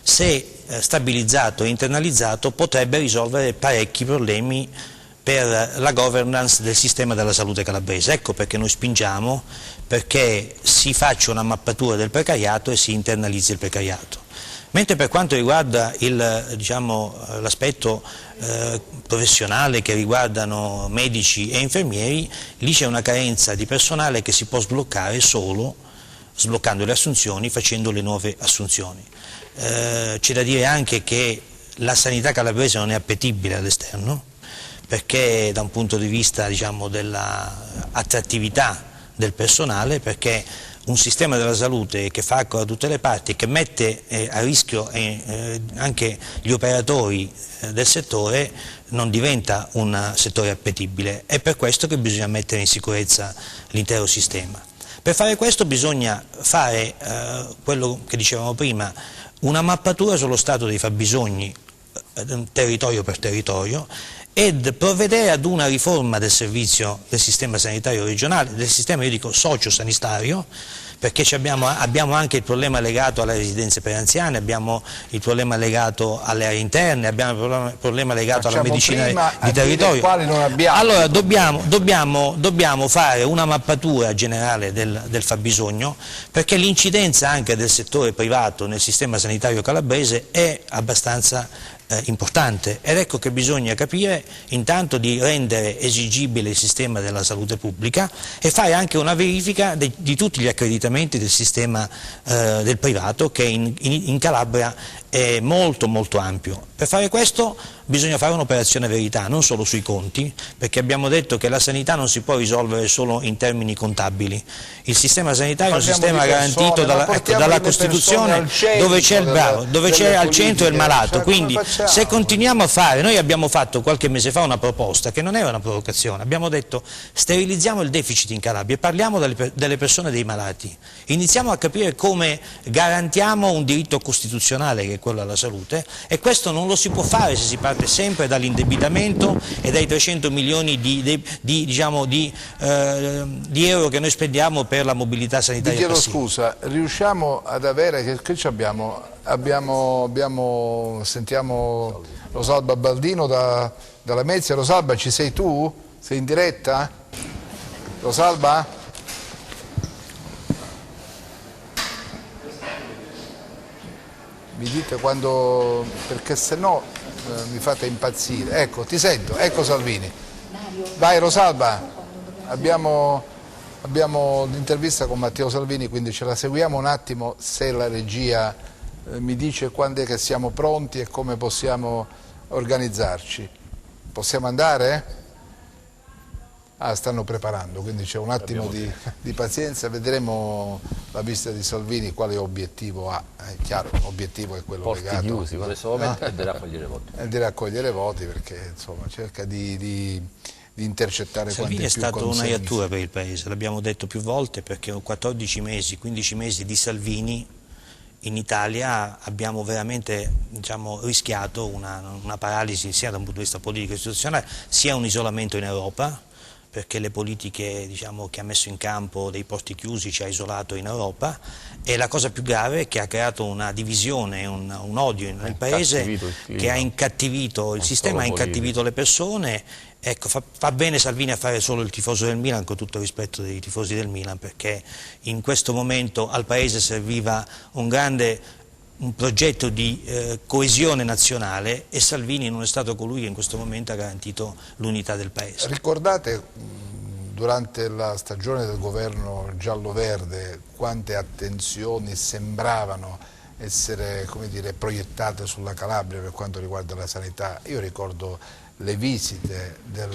se stabilizzato e internalizzato potrebbe risolvere parecchi problemi per la governance del sistema della salute calabrese. Ecco perché noi spingiamo perché si faccia una mappatura del precariato e si internalizzi il precariato. Mentre per quanto riguarda l'aspetto professionale che riguardano medici e infermieri, lì c'è una carenza di personale che si può sbloccare solo sbloccando le assunzioni, facendo le nuove assunzioni. C'è da dire anche che la sanità calabrese non è appetibile all'esterno, perché da un punto di vista dell'attrattività del personale, perché un sistema della salute che fa acqua da tutte le parti e che mette a rischio anche gli operatori del settore non diventa un settore appetibile. È per questo che bisogna mettere in sicurezza l'intero sistema. Per fare questo bisogna fare quello che dicevamo prima, una mappatura sullo stato dei fabbisogni territorio per territorio ed provvedere ad una riforma del servizio del sistema sanitario regionale, del sistema, io dico, socio-sanitario, perché abbiamo anche il problema legato alle residenze per anziani, abbiamo il problema legato alle aree interne, abbiamo il problema legato alla medicina di territorio. Allora dobbiamo fare una mappatura generale del fabbisogno, perché l'incidenza anche del settore privato nel sistema sanitario calabrese è abbastanza importante, ed ecco che bisogna capire intanto di rendere esigibile il sistema della salute pubblica e fare anche una verifica di tutti gli accreditamenti del sistema del privato, che in Calabria è molto molto ampio. Per fare questo bisogna fare un'operazione verità, non solo sui conti, perché abbiamo detto che la sanità non si può risolvere solo in termini contabili. Il sistema sanitario è un sistema garantito dalla Costituzione, dove c'è al centro il malato. Quindi se continuiamo a fare, noi abbiamo fatto qualche mese fa una proposta che non era una provocazione, abbiamo detto sterilizziamo il deficit in Calabria e parliamo delle persone, dei malati, iniziamo a capire come garantiamo un diritto costituzionale che è quello alla salute, e questo non lo si può fare se si parte sempre dall'indebitamento e dai 300 milioni di euro che noi spendiamo per la mobilità sanitaria passiva. Chiedo scusa, riusciamo ad avere, che sentiamo Rosalba Baldino dalla Mezia. Rosalba, ci sei tu? Sei in diretta? Rosalba? Mi dite quando, perché se no mi fate impazzire. Ecco, ti sento, ecco Salvini. Vai Rosalba, abbiamo l'intervista con Matteo Salvini, quindi ce la seguiamo un attimo, se la regia mi dice quando è che siamo pronti e come possiamo organizzarci. Possiamo andare? Stanno preparando, quindi c'è un attimo di pazienza, vedremo la visita di Salvini quale obiettivo ha. È chiaro, l'obiettivo è quello legato. Chiusi, questo momento è di raccogliere voti. È di raccogliere voti, perché insomma cerca di intercettare Salvini quanti più è stato consensi. una iattura per il Paese, l'abbiamo detto più volte, perché 14 mesi, 15 mesi di Salvini in Italia abbiamo veramente rischiato una paralisi sia da un punto di vista politico e istituzionale, sia un isolamento in Europa, perché le politiche, diciamo, che ha messo in campo dei porti chiusi ci ha isolato in Europa, e la cosa più grave è che ha creato una divisione, un odio nel paese che ha incattivito il sistema, ha incattivito le persone. Ecco, fa bene Salvini a fare solo il tifoso del Milan, con tutto il rispetto dei tifosi del Milan, perché in questo momento al paese serviva un progetto di coesione nazionale, e Salvini non è stato colui che in questo momento ha garantito l'unità del paese. Ricordate durante la stagione del governo giallo-verde quante attenzioni sembravano essere, come dire, proiettate sulla Calabria per quanto riguarda la sanità? Io ricordo le visite del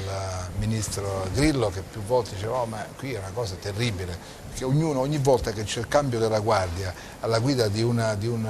ministro Grillo che più volte diceva: oh, ma qui è una cosa terribile, perché ogni volta che c'è il cambio della guardia alla guida di un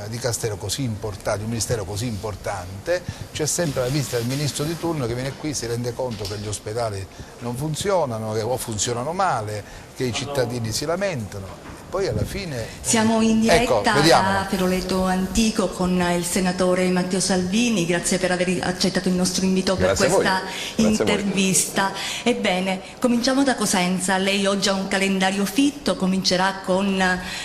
dicastero così importante, di un ministero così importante, c'è sempre la visita del ministro di turno che viene qui, si rende conto che gli ospedali non funzionano, o funzionano male, che i cittadini si lamentano. Poi alla fine siamo in diretta da Peroleto Antico con il senatore Matteo Salvini. Grazie per aver accettato il nostro invito per questa intervista. Ebbene, cominciamo da Cosenza. Lei oggi ha un calendario fitto, comincerà con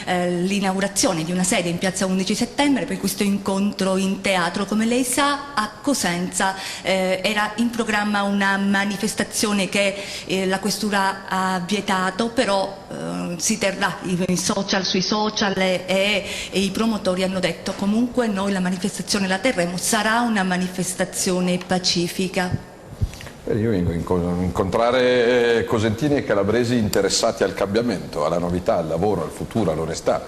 l'inaugurazione di una sede in piazza 11 settembre per questo incontro in teatro. Come lei sa, a Cosenza era in programma una manifestazione che la questura ha vietato, però si terrà sui social e i promotori hanno detto: comunque noi la manifestazione la terremo, sarà una manifestazione pacifica. Io vengo a incontrare cosentini e calabresi interessati al cambiamento, alla novità, al lavoro, al futuro, all'onestà.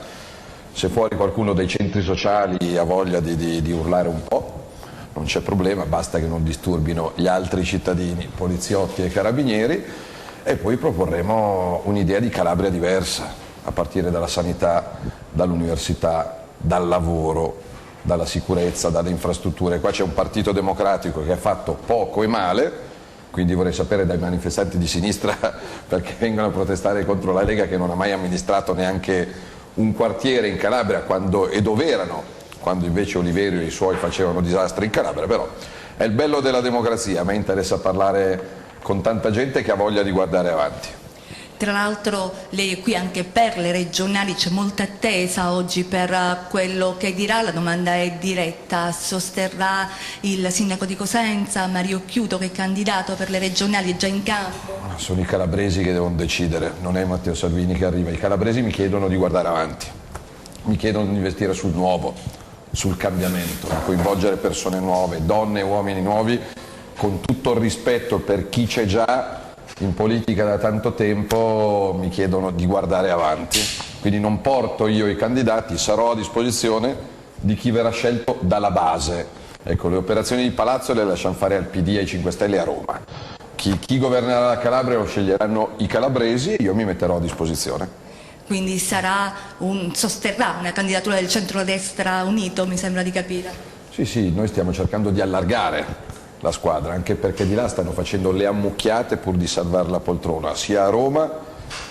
Se fuori qualcuno dei centri sociali ha voglia di urlare un po', non c'è problema, basta che non disturbino gli altri cittadini, poliziotti e carabinieri, e poi proporremo un'idea di Calabria diversa, a partire dalla sanità, dall'università, dal lavoro, dalla sicurezza, dalle infrastrutture. Qua c'è un partito democratico che ha fatto poco e male, quindi vorrei sapere dai manifestanti di sinistra perché vengono a protestare contro la Lega, che non ha mai amministrato neanche un quartiere in Calabria, e dove erano, quando invece Oliverio e i suoi facevano disastri in Calabria. Però è il bello della democrazia, a me interessa parlare con tanta gente che ha voglia di guardare avanti. Tra l'altro lei è qui anche per le regionali, c'è molta attesa oggi per quello che dirà. La domanda è diretta: sosterrà il sindaco di Cosenza, Mario Chiuto, che è candidato per le regionali, è già in campo? Sono i calabresi che devono decidere, non è Matteo Salvini che arriva. I calabresi mi chiedono di guardare avanti, mi chiedono di investire sul nuovo, sul cambiamento, di coinvolgere persone nuove, donne e uomini nuovi, con tutto il rispetto per chi c'è già in politica da tanto tempo. Mi chiedono di guardare avanti, quindi non porto io i candidati, sarò a disposizione di chi verrà scelto dalla base. Ecco, le operazioni di palazzo le lasciamo fare al PD e ai 5 Stelle a Roma. Chi governerà la Calabria lo sceglieranno i calabresi e io mi metterò a disposizione. Quindi sosterrà una candidatura del centrodestra unito, mi sembra di capire. Sì, noi stiamo cercando di allargare la squadra, anche perché di là stanno facendo le ammucchiate pur di salvare la poltrona, sia a Roma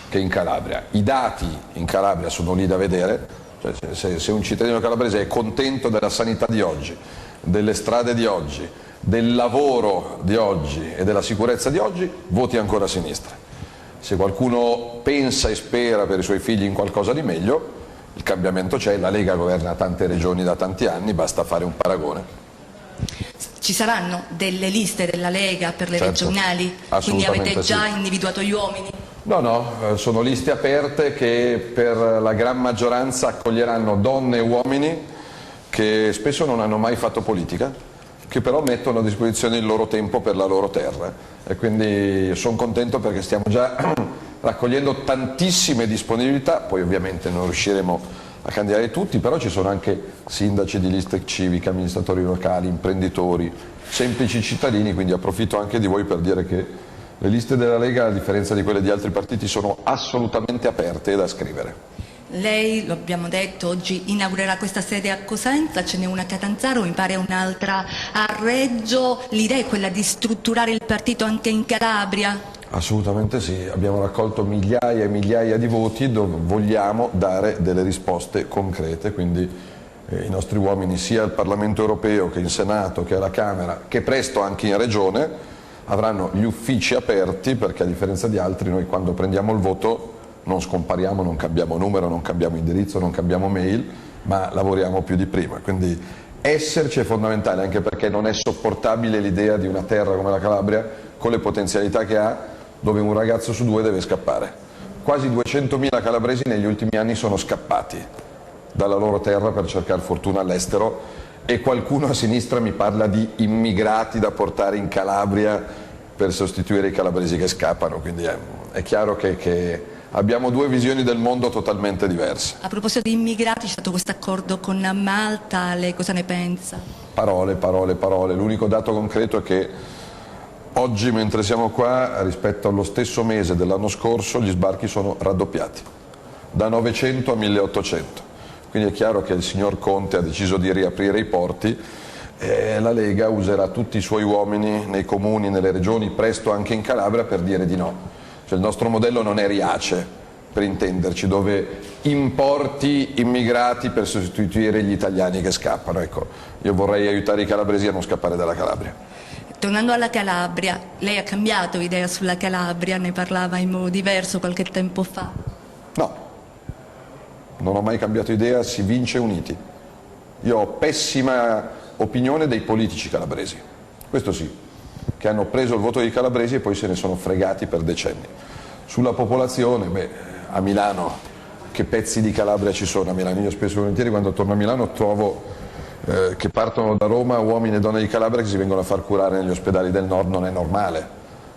che in Calabria. I dati in Calabria sono lì da vedere, cioè, se un cittadino calabrese è contento della sanità di oggi, delle strade di oggi, del lavoro di oggi e della sicurezza di oggi, voti ancora a sinistra. Se qualcuno pensa e spera per i suoi figli in qualcosa di meglio, il cambiamento c'è, la Lega governa tante regioni da tanti anni, basta fare un paragone. Ci saranno delle liste della Lega per le regionali? Quindi avete già individuato gli uomini? No, sono liste aperte che per la gran maggioranza accoglieranno donne e uomini che spesso non hanno mai fatto politica, che però mettono a disposizione il loro tempo per la loro terra, e quindi sono contento perché stiamo già raccogliendo tantissime disponibilità. Poi ovviamente non riusciremo a candidare tutti, però ci sono anche sindaci di liste civiche, amministratori locali, imprenditori, semplici cittadini, quindi approfitto anche di voi per dire che le liste della Lega, a differenza di quelle di altri partiti, sono assolutamente aperte e da scrivere. Lei, lo abbiamo detto, oggi inaugurerà questa sede a Cosenza, ce n'è una a Catanzaro, mi pare un'altra a Reggio. L'idea è quella di strutturare il partito anche in Calabria? Assolutamente sì, abbiamo raccolto migliaia e migliaia di voti dove vogliamo dare delle risposte concrete, quindi i nostri uomini sia al Parlamento europeo che in Senato che alla Camera, che presto anche in Regione, avranno gli uffici aperti, perché a differenza di altri noi quando prendiamo il voto non scompariamo, non cambiamo numero, non cambiamo indirizzo, non cambiamo mail, ma lavoriamo più di prima. Quindi esserci è fondamentale, anche perché non è sopportabile l'idea di una terra come la Calabria, con le potenzialità che ha, dove un ragazzo su 2 deve scappare. Quasi 200.000 calabresi negli ultimi anni sono scappati dalla loro terra per cercare fortuna all'estero, e qualcuno a sinistra mi parla di immigrati da portare in Calabria per sostituire i calabresi che scappano, quindi è chiaro che abbiamo due visioni del mondo totalmente diverse. A proposito di immigrati, c'è stato questo accordo con Malta, lei cosa ne pensa? Parole, parole, parole. L'unico dato concreto è che oggi, mentre siamo qua, rispetto allo stesso mese dell'anno scorso, gli sbarchi sono raddoppiati, da 900 a 1800. Quindi è chiaro che il signor Conte ha deciso di riaprire i porti e la Lega userà tutti i suoi uomini nei comuni, nelle regioni, presto anche in Calabria, per dire di no. Cioè, il nostro modello non è Riace, per intenderci, dove importi immigrati per sostituire gli italiani che scappano. Ecco, io vorrei aiutare i calabresi a non scappare dalla Calabria. Tornando alla Calabria, lei ha cambiato idea sulla Calabria, ne parlava in modo diverso qualche tempo fa? No, non ho mai cambiato idea, si vince uniti. Io ho pessima opinione dei politici calabresi, questo sì, che hanno preso il voto dei calabresi e poi se ne sono fregati per decenni. Sulla popolazione, a Milano che pezzi di Calabria ci sono a Milano? Io spesso e volentieri quando torno a Milano trovo che partono da Roma uomini e donne di Calabria che si vengono a far curare negli ospedali del nord. Non è normale,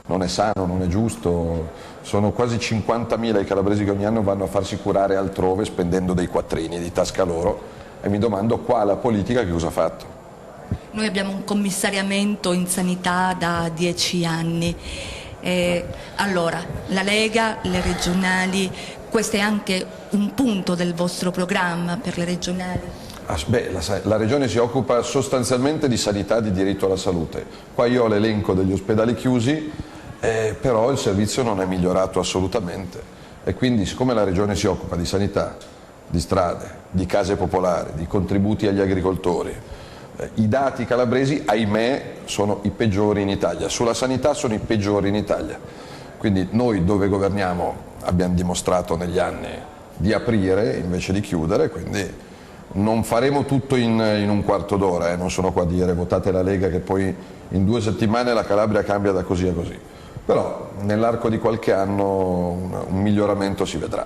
non è sano, non è giusto. Sono quasi 50.000 i calabresi che ogni anno vanno a farsi curare altrove spendendo dei quattrini di tasca loro, e mi domando qua la politica che cosa ha fatto. Noi abbiamo un commissariamento in sanità da 10 anni. Allora, la Lega, le regionali, questo è anche un punto del vostro programma per le regionali? La regione si occupa sostanzialmente di sanità, di diritto alla salute. Qua io ho l'elenco degli ospedali chiusi, però il servizio non è migliorato assolutamente, e quindi siccome la regione si occupa di sanità, di strade, di case popolari, di contributi agli agricoltori, i dati calabresi, ahimè, sono i peggiori in Italia. Sulla sanità sono i peggiori in Italia. Quindi noi dove governiamo abbiamo dimostrato negli anni di aprire invece di chiudere, quindi non faremo tutto in un quarto d'ora, non sono qua a dire votate la Lega che poi in 2 settimane la Calabria cambia da così a così. Però nell'arco di qualche anno un miglioramento si vedrà.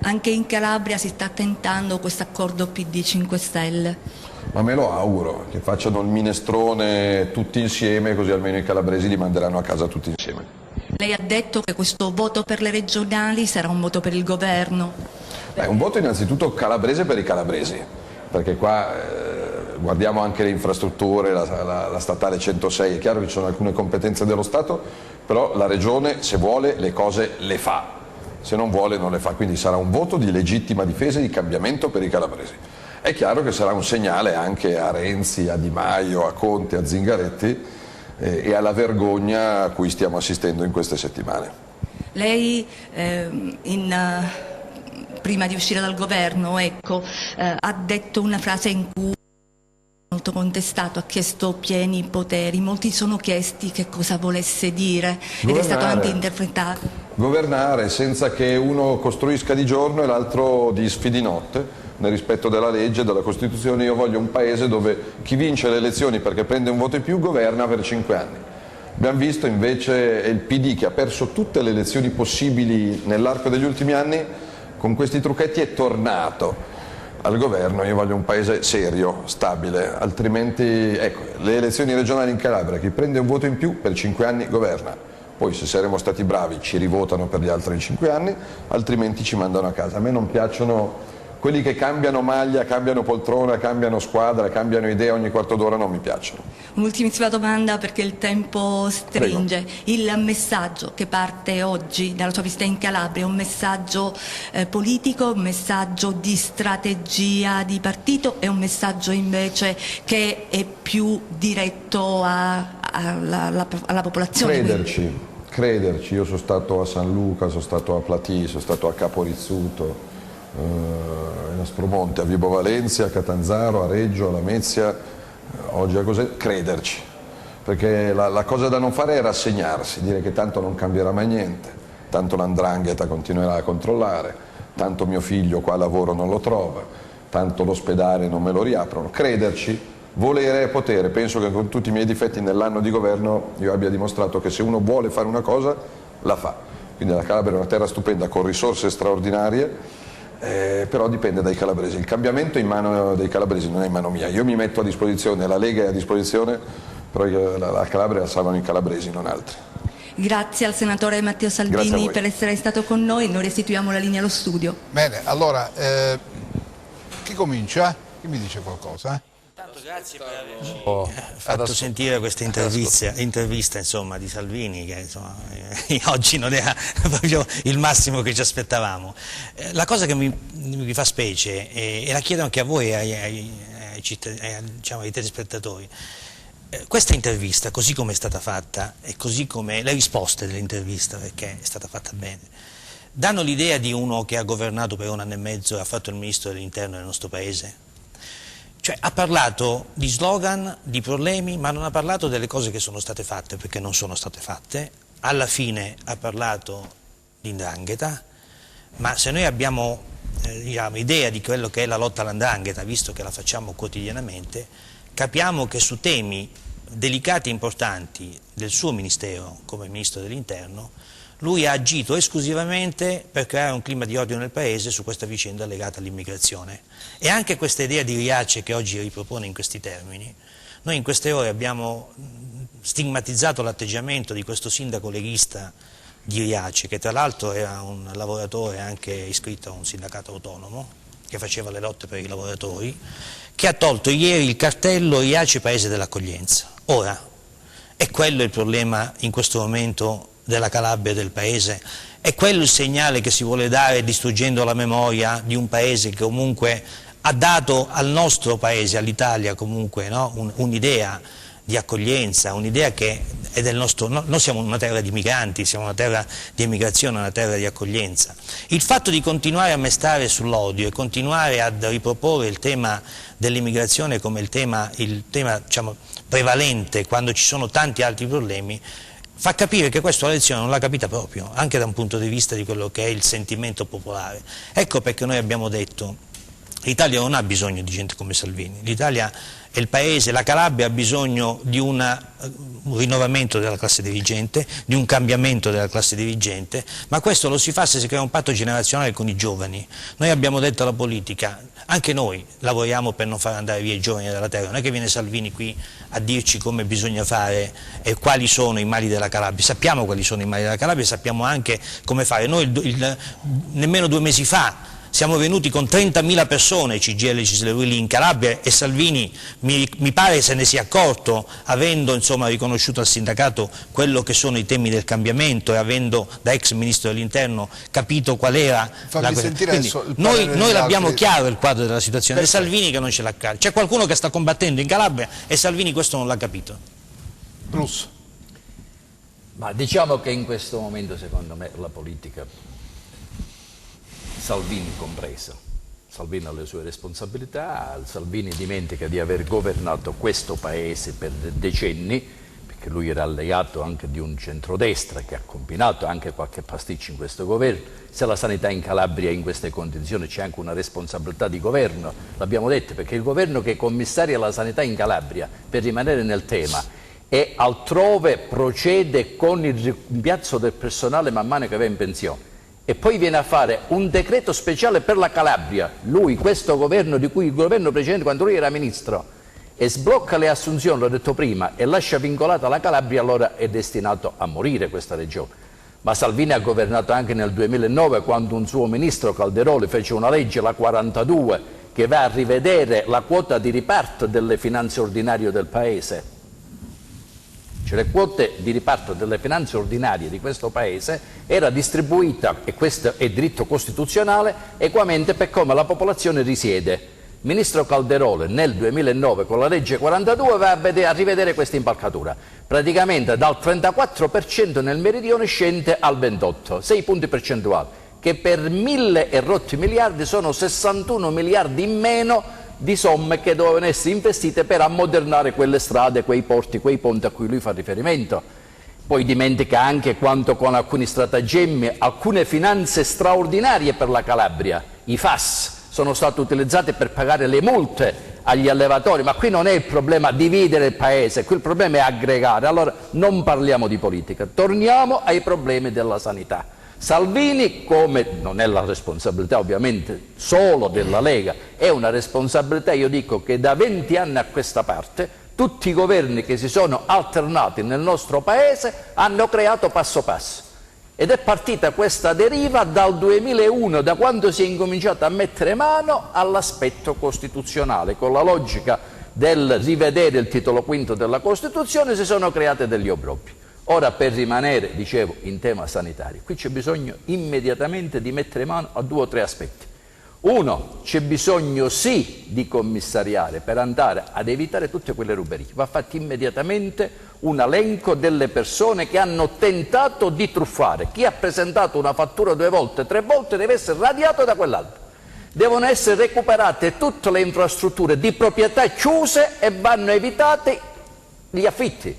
Anche in Calabria si sta tentando questo accordo PD 5 Stelle. Ma me lo auguro, che facciano il minestrone tutti insieme, così almeno i calabresi li manderanno a casa tutti insieme. Lei ha detto che questo voto per le regionali sarà un voto per il governo. Un voto innanzitutto calabrese per i calabresi, perché qua guardiamo anche le infrastrutture, la statale 106, è chiaro che ci sono alcune competenze dello Stato, però la regione se vuole le cose le fa, se non vuole non le fa, quindi sarà un voto di legittima difesa e di cambiamento per i calabresi. È chiaro che sarà un segnale anche a Renzi, a Di Maio, a Conte, a Zingaretti e alla vergogna a cui stiamo assistendo in queste settimane. Lei prima di uscire dal governo, ha detto una frase in cui molto contestato, ha chiesto pieni poteri, molti sono chiesti che cosa volesse dire ed è stato anche interpretato. Governare senza che uno costruisca di giorno e l'altro disfi di notte, nel rispetto della legge, della Costituzione. Io voglio un paese dove chi vince le elezioni perché prende un voto in più governa per 5 anni. Abbiamo visto invece il PD che ha perso tutte le elezioni possibili nell'arco degli ultimi anni, con questi trucchetti è tornato al governo. Io voglio un paese serio, stabile, altrimenti ecco, le elezioni regionali in Calabria, chi prende un voto in più per 5 anni governa, poi se saremo stati bravi ci rivotano per gli altri 5 anni, altrimenti ci mandano a casa. A me non piacciono quelli che cambiano maglia, cambiano poltrona, cambiano squadra, cambiano idea ogni quarto d'ora, non mi piacciono. Un'ultimissima domanda perché il tempo stringe. Prego. Il messaggio che parte oggi dalla sua visita in Calabria è un messaggio politico, un messaggio di strategia di partito, è un messaggio invece che è più diretto alla popolazione? Crederci. Io sono stato a San Luca, sono stato a Platì, sono stato a Capo Rizzuto, in Aspromonte, a Vibo Valentia, a Catanzaro, a Reggio, a Lamezia, oggi a Cosenza. Crederci, perché la cosa da non fare è rassegnarsi, dire che tanto non cambierà mai niente, tanto l''ndrangheta continuerà a controllare, tanto mio figlio qua lavoro non lo trova, tanto l'ospedale non me lo riaprono. Crederci, volere e potere. Penso che con tutti i miei difetti nell'anno di governo io abbia dimostrato che se uno vuole fare una cosa la fa. Quindi la Calabria è una terra stupenda con risorse straordinarie, però dipende dai calabresi. Il cambiamento è in mano dei calabresi, non è in mano mia. Io mi metto a disposizione, la Lega è a disposizione, però la Calabria la salvano i calabresi, non altri. Grazie al senatore Matteo Salvini per essere stato con noi. Noi restituiamo la linea allo studio. Bene, allora chi comincia? Chi mi dice qualcosa? Intanto grazie per averci fatto sentire questa intervista insomma, di Salvini, che insomma, oggi non era proprio il massimo che ci aspettavamo. La cosa che mi fa specie, e la chiedo anche a voi, diciamo, ai telespettatori, questa intervista, così come è stata fatta, e così come le risposte dell'intervista, perché è stata fatta bene, danno l'idea di uno che ha governato per 1 anno e mezzo e ha fatto il ministro dell'interno del nostro paese. Cioè ha parlato di slogan, di problemi, ma non ha parlato delle cose che sono state fatte, perché non sono state fatte. Alla fine ha parlato di 'ndrangheta, ma se noi abbiamo diciamo, idea di quello che è la lotta all''ndrangheta, visto che la facciamo quotidianamente, capiamo che su temi delicati e importanti del suo ministero, come ministro dell'interno, lui ha agito esclusivamente per creare un clima di odio nel paese su questa vicenda legata all'immigrazione. E anche questa idea di Riace che oggi ripropone in questi termini, noi in queste ore abbiamo stigmatizzato l'atteggiamento di questo sindaco leghista di Riace, che tra l'altro era un lavoratore anche iscritto a un sindacato autonomo, che faceva le lotte per i lavoratori, che ha tolto ieri il cartello Riace Paese dell'Accoglienza. Ora, è quello il problema in questo momento della Calabria e del paese? È quello il segnale che si vuole dare distruggendo la memoria di un paese che comunque ha dato al nostro paese, all'Italia comunque, no? Un'idea di accoglienza, un'idea che è del nostro... Noi siamo una terra di migranti, siamo una terra di emigrazione, una terra di accoglienza. Il fatto di continuare a mestare sull'odio e continuare a riproporre il tema dell'immigrazione come il tema diciamo, prevalente quando ci sono tanti altri problemi, fa capire che questa lezione non l'ha capita proprio, anche da un punto di vista di quello che è il sentimento popolare. Ecco perché noi abbiamo detto: l'Italia non ha bisogno di gente come Salvini, l'Italia è il paese, la Calabria ha bisogno di un rinnovamento della classe dirigente, di un cambiamento della classe dirigente, ma questo lo si fa se si crea un patto generazionale con i giovani. Noi abbiamo detto alla politica, anche noi lavoriamo per non far andare via i giovani dalla terra, non è che viene Salvini qui a dirci come bisogna fare e quali sono i mali della Calabria. Sappiamo quali sono i mali della Calabria, sappiamo anche come fare. Noi nemmeno 2 mesi fa siamo venuti con 30.000 persone, CGIL legislatori lì in Calabria, e Salvini mi pare se ne sia accorto, avendo insomma riconosciuto al sindacato quello che sono i temi del cambiamento e avendo da ex ministro dell'interno capito qual era la questione. Noi l'abbiamo chiaro il quadro della situazione, è Salvini che non ce l'ha chiaro. C'è qualcuno che sta combattendo in Calabria e Salvini questo non l'ha capito. Plus. Ma diciamo che in questo momento secondo me la politica, Salvini compreso, Salvini ha le sue responsabilità, Salvini dimentica di aver governato questo paese per decenni, perché lui era alleato anche di un centrodestra che ha combinato anche qualche pasticcio in questo governo. Se la sanità in Calabria è in queste condizioni c'è anche una responsabilità di governo, l'abbiamo detto, perché il governo che commissaria la sanità in Calabria, per rimanere nel tema, e altrove procede con il rimpiazzo del personale man mano che va in pensione, e poi viene a fare un decreto speciale per la Calabria, lui, questo governo di cui il governo precedente, quando lui era ministro, e sblocca le assunzioni, l'ho detto prima, e lascia vincolata la Calabria, allora è destinato a morire questa regione. Ma Salvini ha governato anche nel 2009, quando un suo ministro, Calderoli, fece una legge, la 42, che va a rivedere la quota di riparto delle finanze ordinarie del paese. Cioè le quote di riparto delle finanze ordinarie di questo paese era distribuita, e questo è diritto costituzionale, equamente per come la popolazione risiede. Ministro Calderoli nel 2009 con la legge 42 va a rivedere questa impalcatura, praticamente dal 34% nel meridione scende al 28%, 6 punti percentuali, che per 1.000 e rotti miliardi sono 61 miliardi in meno di somme che dovevano essere investite per ammodernare quelle strade, quei porti, quei ponti a cui lui fa riferimento. Poi dimentica anche quanto con alcuni stratagemmi, alcune finanze straordinarie per la Calabria, i FAS, sono state utilizzate per pagare le multe agli allevatori, ma qui non è il problema dividere il paese, qui il problema è aggregare. Allora non parliamo di politica, torniamo ai problemi della sanità. Salvini, come non è la responsabilità ovviamente solo della Lega, è una responsabilità, io dico, che da 20 anni a questa parte tutti i governi che si sono alternati nel nostro paese hanno creato passo passo. Ed è partita questa deriva dal 2001, da quando si è incominciato a mettere mano all'aspetto costituzionale. Con la logica del rivedere il titolo quinto della Costituzione si sono create degli obbrobri. Ora, per rimanere, dicevo, in tema sanitario, qui c'è bisogno immediatamente di mettere mano a 2 o 3 aspetti. Uno, c'è bisogno sì di commissariare per andare ad evitare tutte quelle ruberie. Va fatto immediatamente un elenco delle persone che hanno tentato di truffare. Chi ha presentato una fattura 2 volte, 3 volte deve essere radiato da quell'altro. Devono essere recuperate tutte le infrastrutture di proprietà chiuse e vanno evitati gli affitti.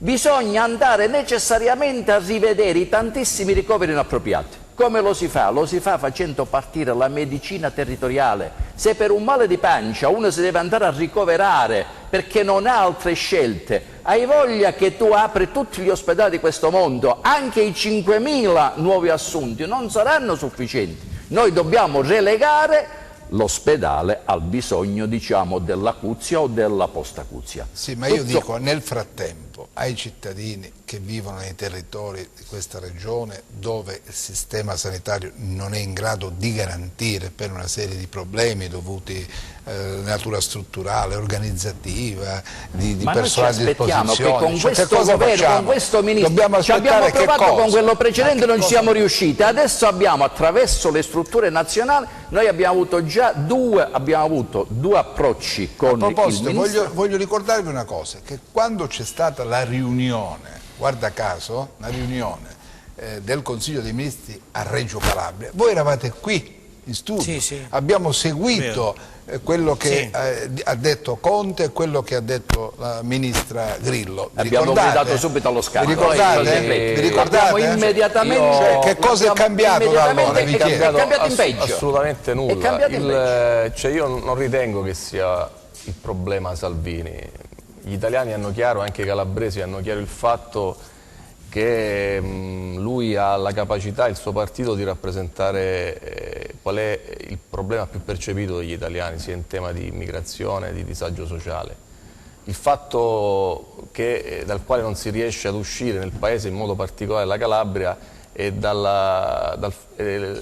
Bisogna andare necessariamente a rivedere i tantissimi ricoveri inappropriati. Come lo si fa? Lo si fa facendo partire la medicina territoriale. Se per un male di pancia uno si deve andare a ricoverare perché non ha altre scelte, hai voglia che tu apri tutti gli ospedali di questo mondo, anche i 5.000 nuovi assunti non saranno sufficienti. Noi dobbiamo relegare l'ospedale al bisogno, diciamo, dell'acuzia o della post-acuzia. Sì, ma io dico, nel frattempo, ai cittadini che vivono nei territori di questa regione dove il sistema sanitario non è in grado di garantire per una serie di problemi dovuti natura strutturale, organizzativa, di personale a disposizione. Che con questo governo, con questo ministro, ci abbiamo provato con quello precedente e non ci siamo riusciti. Adesso abbiamo, attraverso le strutture nazionali, noi abbiamo avuto già due approcci con il ministro. Voglio ricordarvi una cosa, che quando c'è stata la riunione, guarda caso, la riunione del Consiglio dei Ministri a Reggio Calabria, voi eravate qui in studio, sì. Abbiamo seguito quello che ha detto Conte e quello che ha detto la ministra Grillo. Abbiamo gridato subito allo scandalo. Vi ricordate? Immediatamente. Che cosa è cambiato da allora? È cambiato in peggio. Assolutamente nulla. Cioè io non ritengo che sia il problema Salvini. Gli italiani hanno chiaro, anche i calabresi hanno chiaro il fatto che lui ha la capacità, il suo partito, di rappresentare qual è il problema più percepito dagli italiani, sia in tema di immigrazione, di disagio sociale. Il fatto dal quale non si riesce ad uscire nel paese, in modo particolare la Calabria, è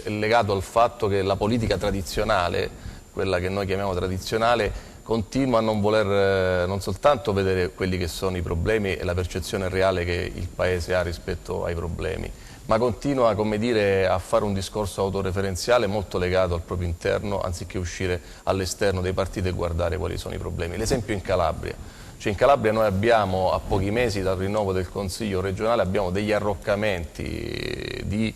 legato al fatto che la politica tradizionale, quella che noi chiamiamo tradizionale, continua a non voler non soltanto vedere quelli che sono i problemi e la percezione reale che il Paese ha rispetto ai problemi, ma continua, come dire, a fare un discorso autoreferenziale molto legato al proprio interno, anziché uscire all'esterno dei partiti e guardare quali sono i problemi. L'esempio in Calabria. Cioè in Calabria noi abbiamo, a pochi mesi dal rinnovo del Consiglio regionale, abbiamo degli arroccamenti di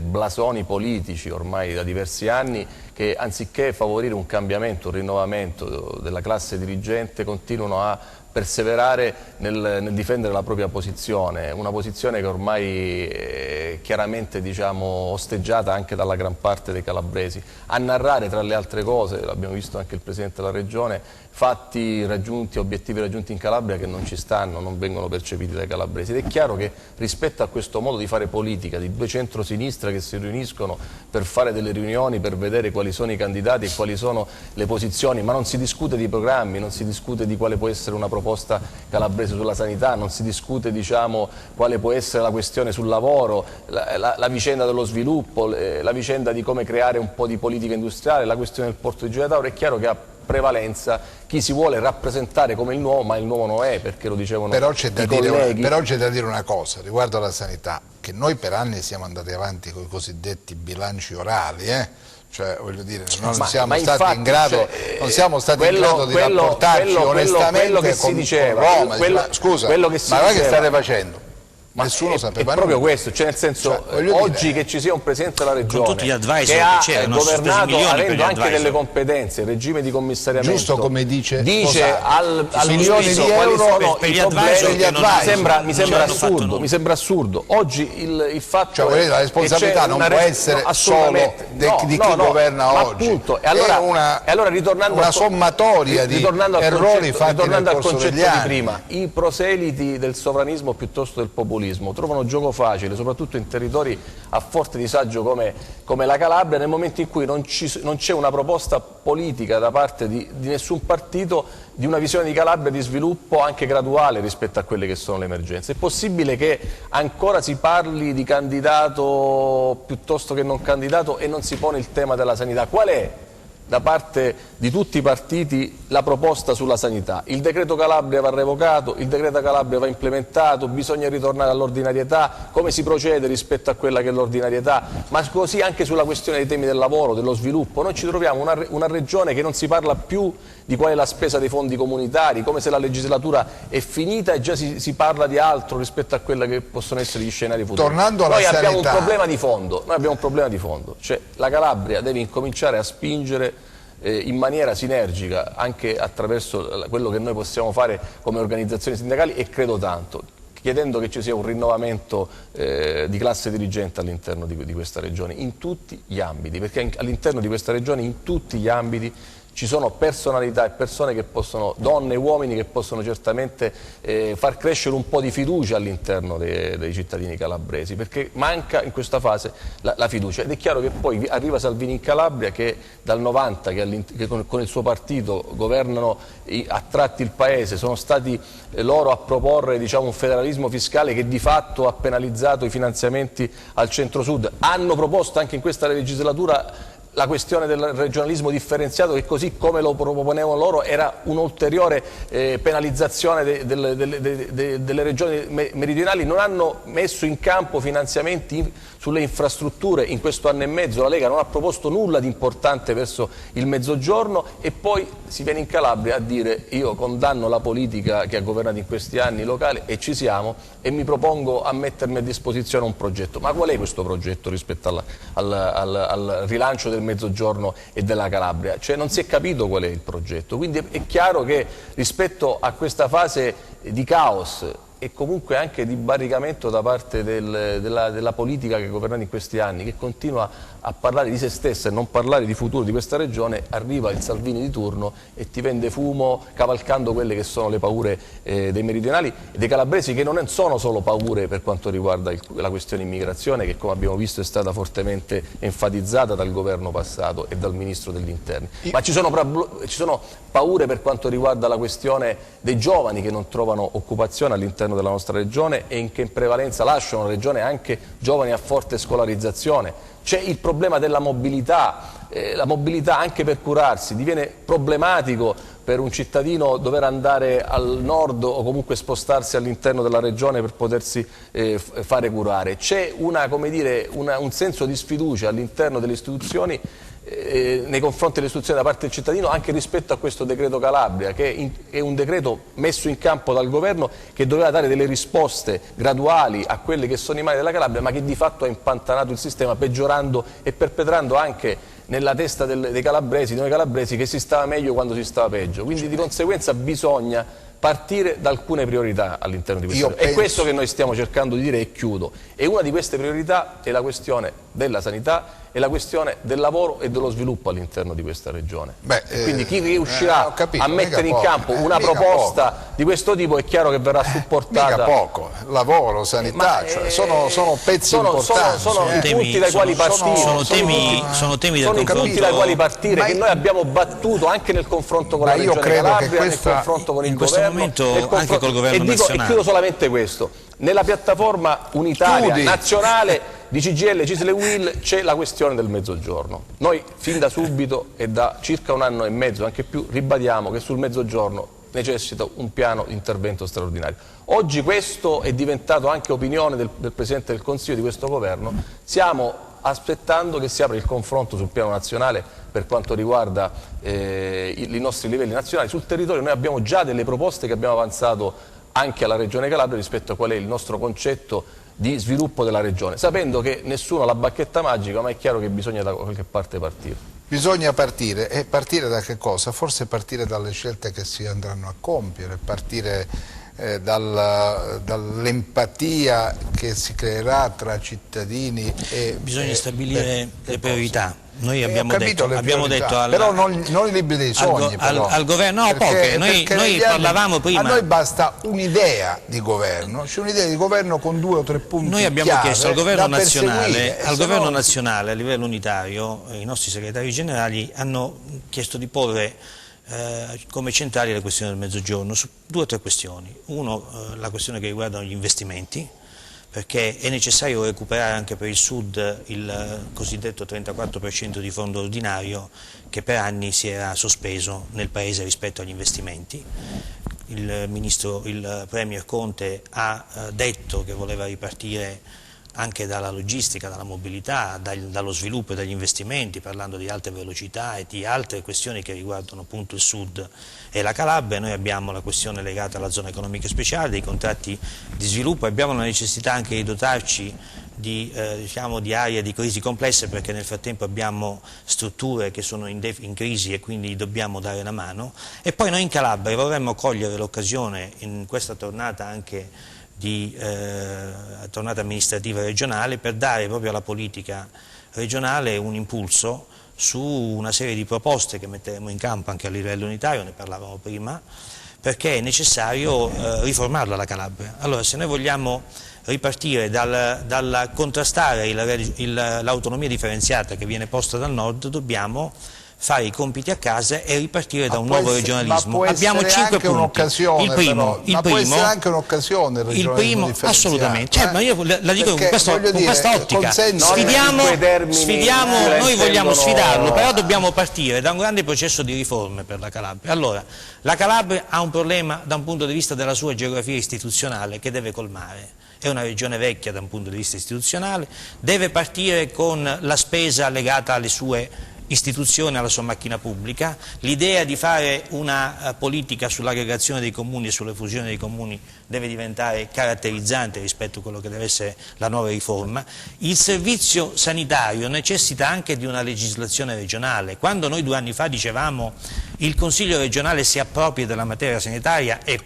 blasoni politici ormai da diversi anni che, anziché favorire un cambiamento, un rinnovamento della classe dirigente, continuano a perseverare nel difendere la propria posizione, una posizione che ormai è chiaramente, diciamo, osteggiata anche dalla gran parte dei calabresi, a narrare, tra le altre cose, l'abbiamo visto anche il Presidente della Regione, fatti raggiunti, obiettivi raggiunti in Calabria che non ci stanno, non vengono percepiti dai calabresi. Ed è chiaro che rispetto a questo modo di fare politica, di due centrosinistra che si riuniscono per fare delle riunioni, per vedere quali sono i candidati e quali sono le posizioni, ma non si discute di programmi, non si discute di quale può essere una proposta calabrese sulla sanità, non si discute, diciamo, quale può essere la questione sul lavoro, la vicenda dello sviluppo, la vicenda di come creare un po' di politica industriale, la questione del porto di Gioia Tauro. È chiaro che ha prevalenza chi si vuole rappresentare come il nuovo, ma il nuovo non è, perché lo dicevano i colleghi. Però c'è da dire una cosa riguardo alla sanità, che noi per anni siamo andati avanti con i cosiddetti bilanci orali, cioè, voglio dire, non siamo stati in grado, non siamo stati in grado di rapportarci onestamente quello che si diceva, Roma. Scusa, ma che state facendo? Ma nessuno sapeva è proprio questo, cioè nel senso, oggi che ci sia un Presidente della Regione con tutti gli advisor che ha governato avendo anche delle competenze, il regime di commissariamento, giusto come dice al ministro quali sono i problemi, mi sembra assurdo. Oggi il fatto è la responsabilità non può essere solo di chi governa oggi, appunto, e allora ritornando una sommatoria di errori fatti nel corso degli anni. Prima, i proseliti del sovranismo piuttosto del populismo trovano gioco facile, soprattutto in territori a forte disagio come la Calabria, nel momento in cui non c'è una proposta politica da parte di nessun partito di una visione di Calabria di sviluppo anche graduale rispetto a quelle che sono le emergenze. È possibile che ancora si parli di candidato piuttosto che non candidato e non si pone il tema della sanità? Qual è da parte di tutti i partiti la proposta sulla sanità? Il decreto Calabria va revocato, il decreto Calabria va implementato, bisogna ritornare all'ordinarietà, come si procede rispetto a quella che è l'ordinarietà, ma così anche sulla questione dei temi del lavoro, dello sviluppo. Noi ci troviamo una regione che non si parla più di qual è la spesa dei fondi comunitari, come se la legislatura è finita e già si parla di altro rispetto a quelli che possono essere gli scenari futuri. Tornando alla sanità, abbiamo un problema di fondo, cioè la Calabria deve incominciare a spingere in maniera sinergica anche attraverso quello che noi possiamo fare come organizzazioni sindacali, e credo tanto, chiedendo che ci sia un rinnovamento di classe dirigente all'interno di questa regione in tutti gli ambiti, perché all'interno di questa regione in tutti gli ambiti ci sono personalità e persone che possono, donne e uomini, che possono certamente far crescere un po' di fiducia all'interno dei cittadini calabresi, perché manca in questa fase la fiducia. Ed è chiaro che poi arriva Salvini in Calabria, che dal 90, che con il suo partito governano a tratti il paese, sono stati loro a proporre, diciamo, un federalismo fiscale che di fatto ha penalizzato i finanziamenti al centro-sud. Hanno proposto anche in questa legislatura la questione del regionalismo differenziato, che così come lo proponevano loro era un'ulteriore penalizzazione delle regioni meridionali. Non hanno messo in campo finanziamenti sulle infrastrutture in questo anno e mezzo, la Lega non ha proposto nulla di importante verso il Mezzogiorno, e poi si viene in Calabria a dire: io condanno la politica che ha governato in questi anni locale e ci siamo, e mi propongo a mettermi a disposizione un progetto. Ma qual è questo progetto rispetto al rilancio del Mezzogiorno e della Calabria? Cioè non si è capito qual è il progetto, quindi è chiaro che rispetto a questa fase di caos e comunque anche di barricamento da parte della politica che ha governato in questi anni, che continua a parlare di se stessa e non parlare di futuro di questa regione, arriva il Salvini di turno e ti vende fumo cavalcando quelle che sono le paure dei meridionali e dei calabresi, che non sono solo paure per quanto riguarda la questione immigrazione, che come abbiamo visto è stata fortemente enfatizzata dal governo passato e dal Ministro degli Interni, ma ci sono paure per quanto riguarda la questione dei giovani che non trovano occupazione all'interno della nostra regione e che in prevalenza lasciano la regione anche giovani a forte scolarizzazione. C'è il problema della mobilità, la mobilità anche per curarsi diviene problematico per un cittadino dover andare al nord o comunque spostarsi all'interno della regione per potersi fare curare. C'è un senso di sfiducia all'interno delle istituzioni nei confronti delle istituzioni da parte del cittadino, anche rispetto a questo decreto Calabria, che è un decreto messo in campo dal governo, che doveva dare delle risposte graduali a quelle che sono i mali della Calabria, ma che di fatto ha impantanato il sistema, peggiorando e perpetrando anche nella testa dei calabresi, di noi calabresi, che si stava meglio quando si stava peggio. Quindi di conseguenza bisogna partire da alcune priorità all'interno di questo. È questo che noi stiamo cercando di dire, e chiudo. E una di queste priorità è la questione della sanità e la questione del lavoro e dello sviluppo all'interno di questa regione. Quindi chi riuscirà a mettere in campo una proposta di questo tipo è chiaro che verrà supportata. Mica poco, lavoro, sanità, sono pezzi importanti. Sono i punti dai quali partire. Sono temi del confronto. Punti dai quali partire, che noi abbiamo battuto anche nel confronto con la Regione Calabria, nel confronto con il governo. Anche col governo nazionale. E chiudo solamente questo: nella piattaforma unitaria nazionale di CGIL, CISL e UIL c'è la questione del Mezzogiorno. Noi fin da subito e da circa un anno e mezzo, anche più, ribadiamo che sul Mezzogiorno necessita un piano di intervento straordinario. Oggi questo è diventato anche opinione del Presidente del Consiglio, di questo governo. Stiamo aspettando che si apra il confronto sul piano nazionale per quanto riguarda i nostri livelli nazionali. Sul territorio noi abbiamo già delle proposte che abbiamo avanzato anche alla Regione Calabria rispetto a qual è il nostro concetto di sviluppo della Regione, sapendo che nessuno ha la bacchetta magica, ma è chiaro che bisogna da qualche parte partire. Bisogna partire, e partire da che cosa? Forse partire dalle scelte che si andranno a compiere, partire dall'empatia che si creerà tra cittadini e... Bisogna stabilire le priorità. Noi abbiamo detto però non i libri dei sogni al governo, no, poche. Noi parlavamo prima. A noi basta un'idea di governo, c'è un'idea di governo con 2 o 3 punti. Noi abbiamo chiesto al governo nazionale, nazionale, a livello unitario, i nostri segretari generali hanno chiesto di porre come centrali le questioni del Mezzogiorno su 2 o 3 questioni. Uno, la questione che riguarda gli investimenti, perché è necessario recuperare anche per il Sud il cosiddetto 34% di fondo ordinario che per anni si era sospeso nel Paese rispetto agli investimenti. Il Premier Conte ha detto che voleva ripartire anche dalla logistica, dalla mobilità, dallo sviluppo e dagli investimenti, parlando di alte velocità e di altre questioni che riguardano appunto il Sud e la Calabria. Noi abbiamo la questione legata alla zona economica speciale, dei contratti di sviluppo, abbiamo la necessità anche di dotarci di aree di crisi complesse, perché nel frattempo abbiamo strutture che sono in crisi e quindi dobbiamo dare la mano. E poi noi in Calabria vorremmo cogliere l'occasione in questa tornata anche di tornata amministrativa regionale per dare proprio alla politica regionale un impulso su una serie di proposte che metteremo in campo anche a livello unitario, ne parlavamo prima, perché è necessario riformarla la Calabria. Allora, se noi vogliamo ripartire dal contrastare l'autonomia differenziata che viene posta dal nord, dobbiamo fare i compiti a casa e ripartire da un nuovo regionalismo. Abbiamo 5 punti. Il primo, può essere anche un'occasione il regionalismo differenziato. Assolutamente, ma io la dico con questa ottica. Sfidiamo, noi vogliamo sfidarlo, però dobbiamo partire da un grande processo di riforme per la Calabria. Allora, la Calabria ha un problema da un punto di vista della sua geografia istituzionale che deve colmare. È una regione vecchia da un punto di vista istituzionale, deve partire con la spesa legata alle sue istituzione, alla sua macchina pubblica. L'idea di fare una politica sull'aggregazione dei comuni e sulle fusioni dei comuni deve diventare caratterizzante rispetto a quello che deve essere la nuova riforma. Il servizio sanitario necessita anche di una legislazione regionale. Quando noi 2 anni fa dicevamo il Consiglio regionale si appropria della materia sanitaria e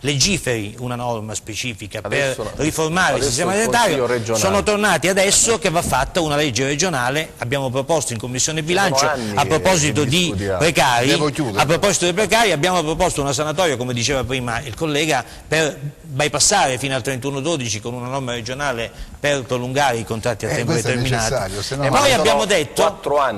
legiferi una norma specifica per riformare il sistema sanitario, sono tornati adesso che va fatta una legge regionale. Abbiamo proposto in Commissione Bilancio, a proposito di precari, abbiamo proposto una sanatoria, come diceva prima il collega, per bypassare fino al 31/12 con una norma regionale per prolungare i contratti a tempo determinato.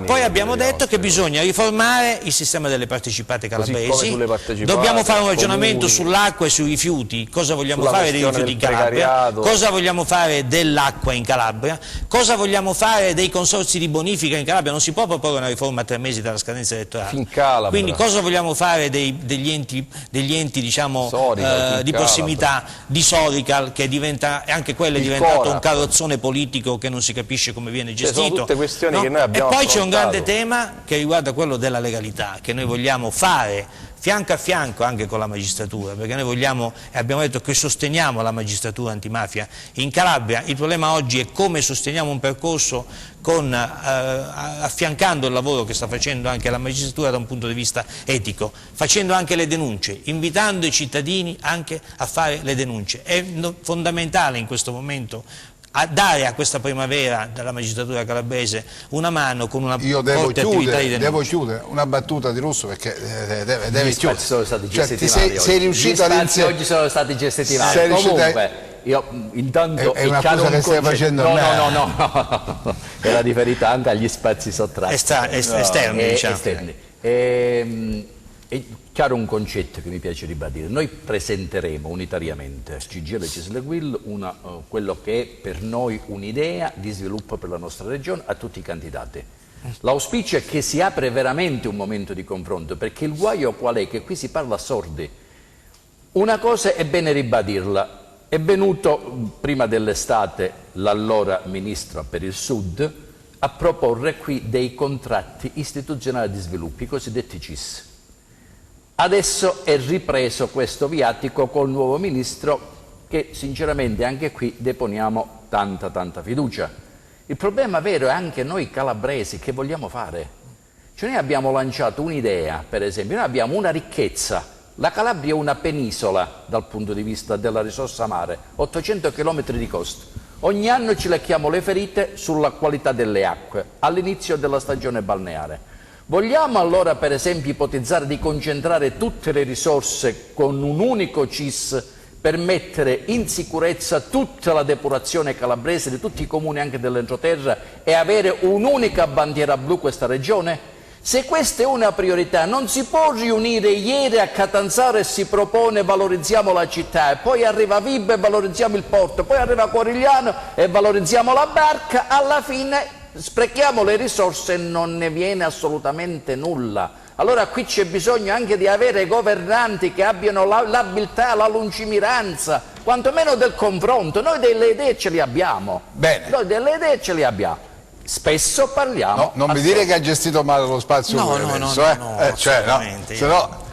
Poi abbiamo detto che bisogna riformare il sistema delle partecipate calabresi, dobbiamo fare un ragionamento sull'acqua e sui rifiuti, cosa vogliamo fare dei rifiuti in Calabria, cosa vogliamo fare dell'acqua in Calabria, cosa vogliamo fare dei consorzi di bonifica in Calabria. Non si può proporre una riforma a 3 mesi dalla scadenza elettorale. Quindi cosa vogliamo fare degli enti diciamo, di prossimità, di Sorical, che diventa, anche quello è diventato un carrozzone politico che non si capisce come viene gestito. Sono tutte questioni che noi abbiamo E poi c'è un grande tema che riguarda quello della legalità, che noi vogliamo fare fianco a fianco anche con la magistratura, perché noi vogliamo e abbiamo detto che sosteniamo la magistratura antimafia in Calabria. Il problema oggi è come sosteniamo un percorso affiancando il lavoro che sta facendo anche la magistratura da un punto di vista etico, facendo anche le denunce, invitando i cittadini anche a fare le denunce. È fondamentale in questo momento a dare a questa primavera della magistratura calabrese una mano con una forte attività di denuncia. Devo chiudere una battuta di Russo, perché deve chiudere. Sono stati gestiti sei riuscito oggi sono stati gestiti male. Comunque io intanto è una cosa che stai facendo no, era riferita anche agli spazi sottratti esterni, diciamo. È chiaro un concetto che mi piace ribadire. Noi presenteremo unitariamente al CGIL e CISL-UIL quello che è per noi un'idea di sviluppo per la nostra regione a tutti i candidati. L'auspicio è che si apre veramente un momento di confronto, perché il guaio qual è? Che qui si parla a sordi. Una cosa è bene ribadirla. È venuto prima dell'estate l'allora Ministro per il Sud a proporre qui dei contratti istituzionali di sviluppo, i cosiddetti CIS. Adesso è ripreso questo viatico col nuovo ministro che sinceramente anche qui deponiamo tanta fiducia. Il problema vero è anche noi calabresi, che vogliamo fare? Cioè noi abbiamo lanciato un'idea, per esempio, noi abbiamo una ricchezza, la Calabria è una penisola dal punto di vista della risorsa mare, 800 km di costa. Ogni anno ci lecchiamo le ferite sulla qualità delle acque all'inizio della stagione balneare. Vogliamo allora per esempio ipotizzare di concentrare tutte le risorse con un unico CIS per mettere in sicurezza tutta la depurazione calabrese di tutti i comuni anche dell'entroterra e avere un'unica bandiera blu questa regione? Se questa è una priorità non si può riunire ieri a Catanzaro e si propone valorizziamo la città e poi arriva Vibo e valorizziamo il porto, poi arriva Corigliano e valorizziamo la barca, alla fine sprechiamo le risorse e non ne viene assolutamente nulla. Allora qui c'è bisogno anche di avere governanti che abbiano l'abilità, la lungimiranza, quantomeno del confronto. Noi delle idee ce le abbiamo. Bene. Noi delle idee ce le abbiamo. Spesso parliamo. No, non mi dire che ha gestito male lo spazio. No, assolutamente. Se no,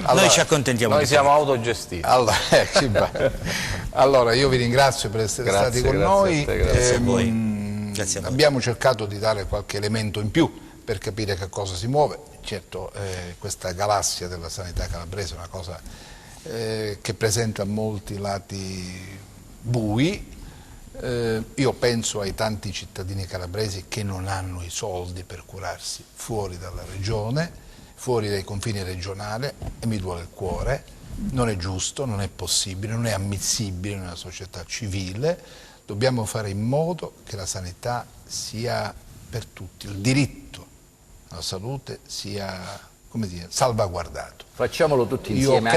allora, noi ci accontentiamo. Noi siamo autogestiti. Allora, io vi ringrazio per essere stati con noi. Grazie a voi. Abbiamo cercato di dare qualche elemento in più per capire che cosa si muove. Certo, questa galassia della sanità calabrese è una cosa che presenta molti lati bui. Io penso ai tanti cittadini calabresi che non hanno i soldi per curarsi fuori dalla regione, fuori dai confini regionali, e mi duole il cuore. Non è giusto, non è possibile, non è ammissibile in una società civile. Dobbiamo fare in modo che la sanità sia per tutti, il diritto alla salute sia, come dire, salvaguardato. Facciamolo tutti insieme.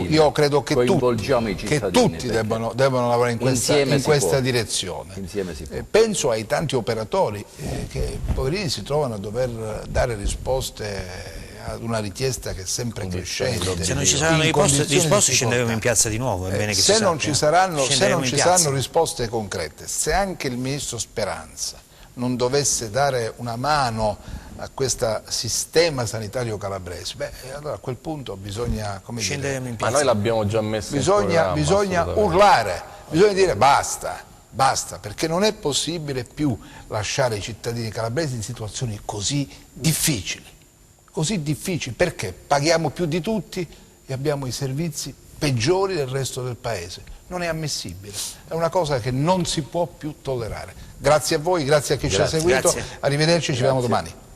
Io credo che tutti debbano lavorare in questa direzione. Insieme si può. Penso ai tanti operatori che, poverini, si trovano a dover dare risposte ad una richiesta che è sempre crescente. Se non ci saranno risposte scenderemo in piazza di nuovo, è bene che se non ci saranno risposte concrete, se anche il ministro Speranza non dovesse dare una mano a questo sistema sanitario calabrese, allora a quel punto bisogna, come dire, ma noi l'abbiamo già messo bisogna urlare, bisogna dire basta, perché non è possibile più lasciare i cittadini calabresi in situazioni così difficili, perché paghiamo più di tutti e abbiamo i servizi peggiori del resto del paese. Non è ammissibile, è una cosa che non si può più tollerare. Grazie a voi, grazie a chi ci ha seguito, arrivederci, ci vediamo domani.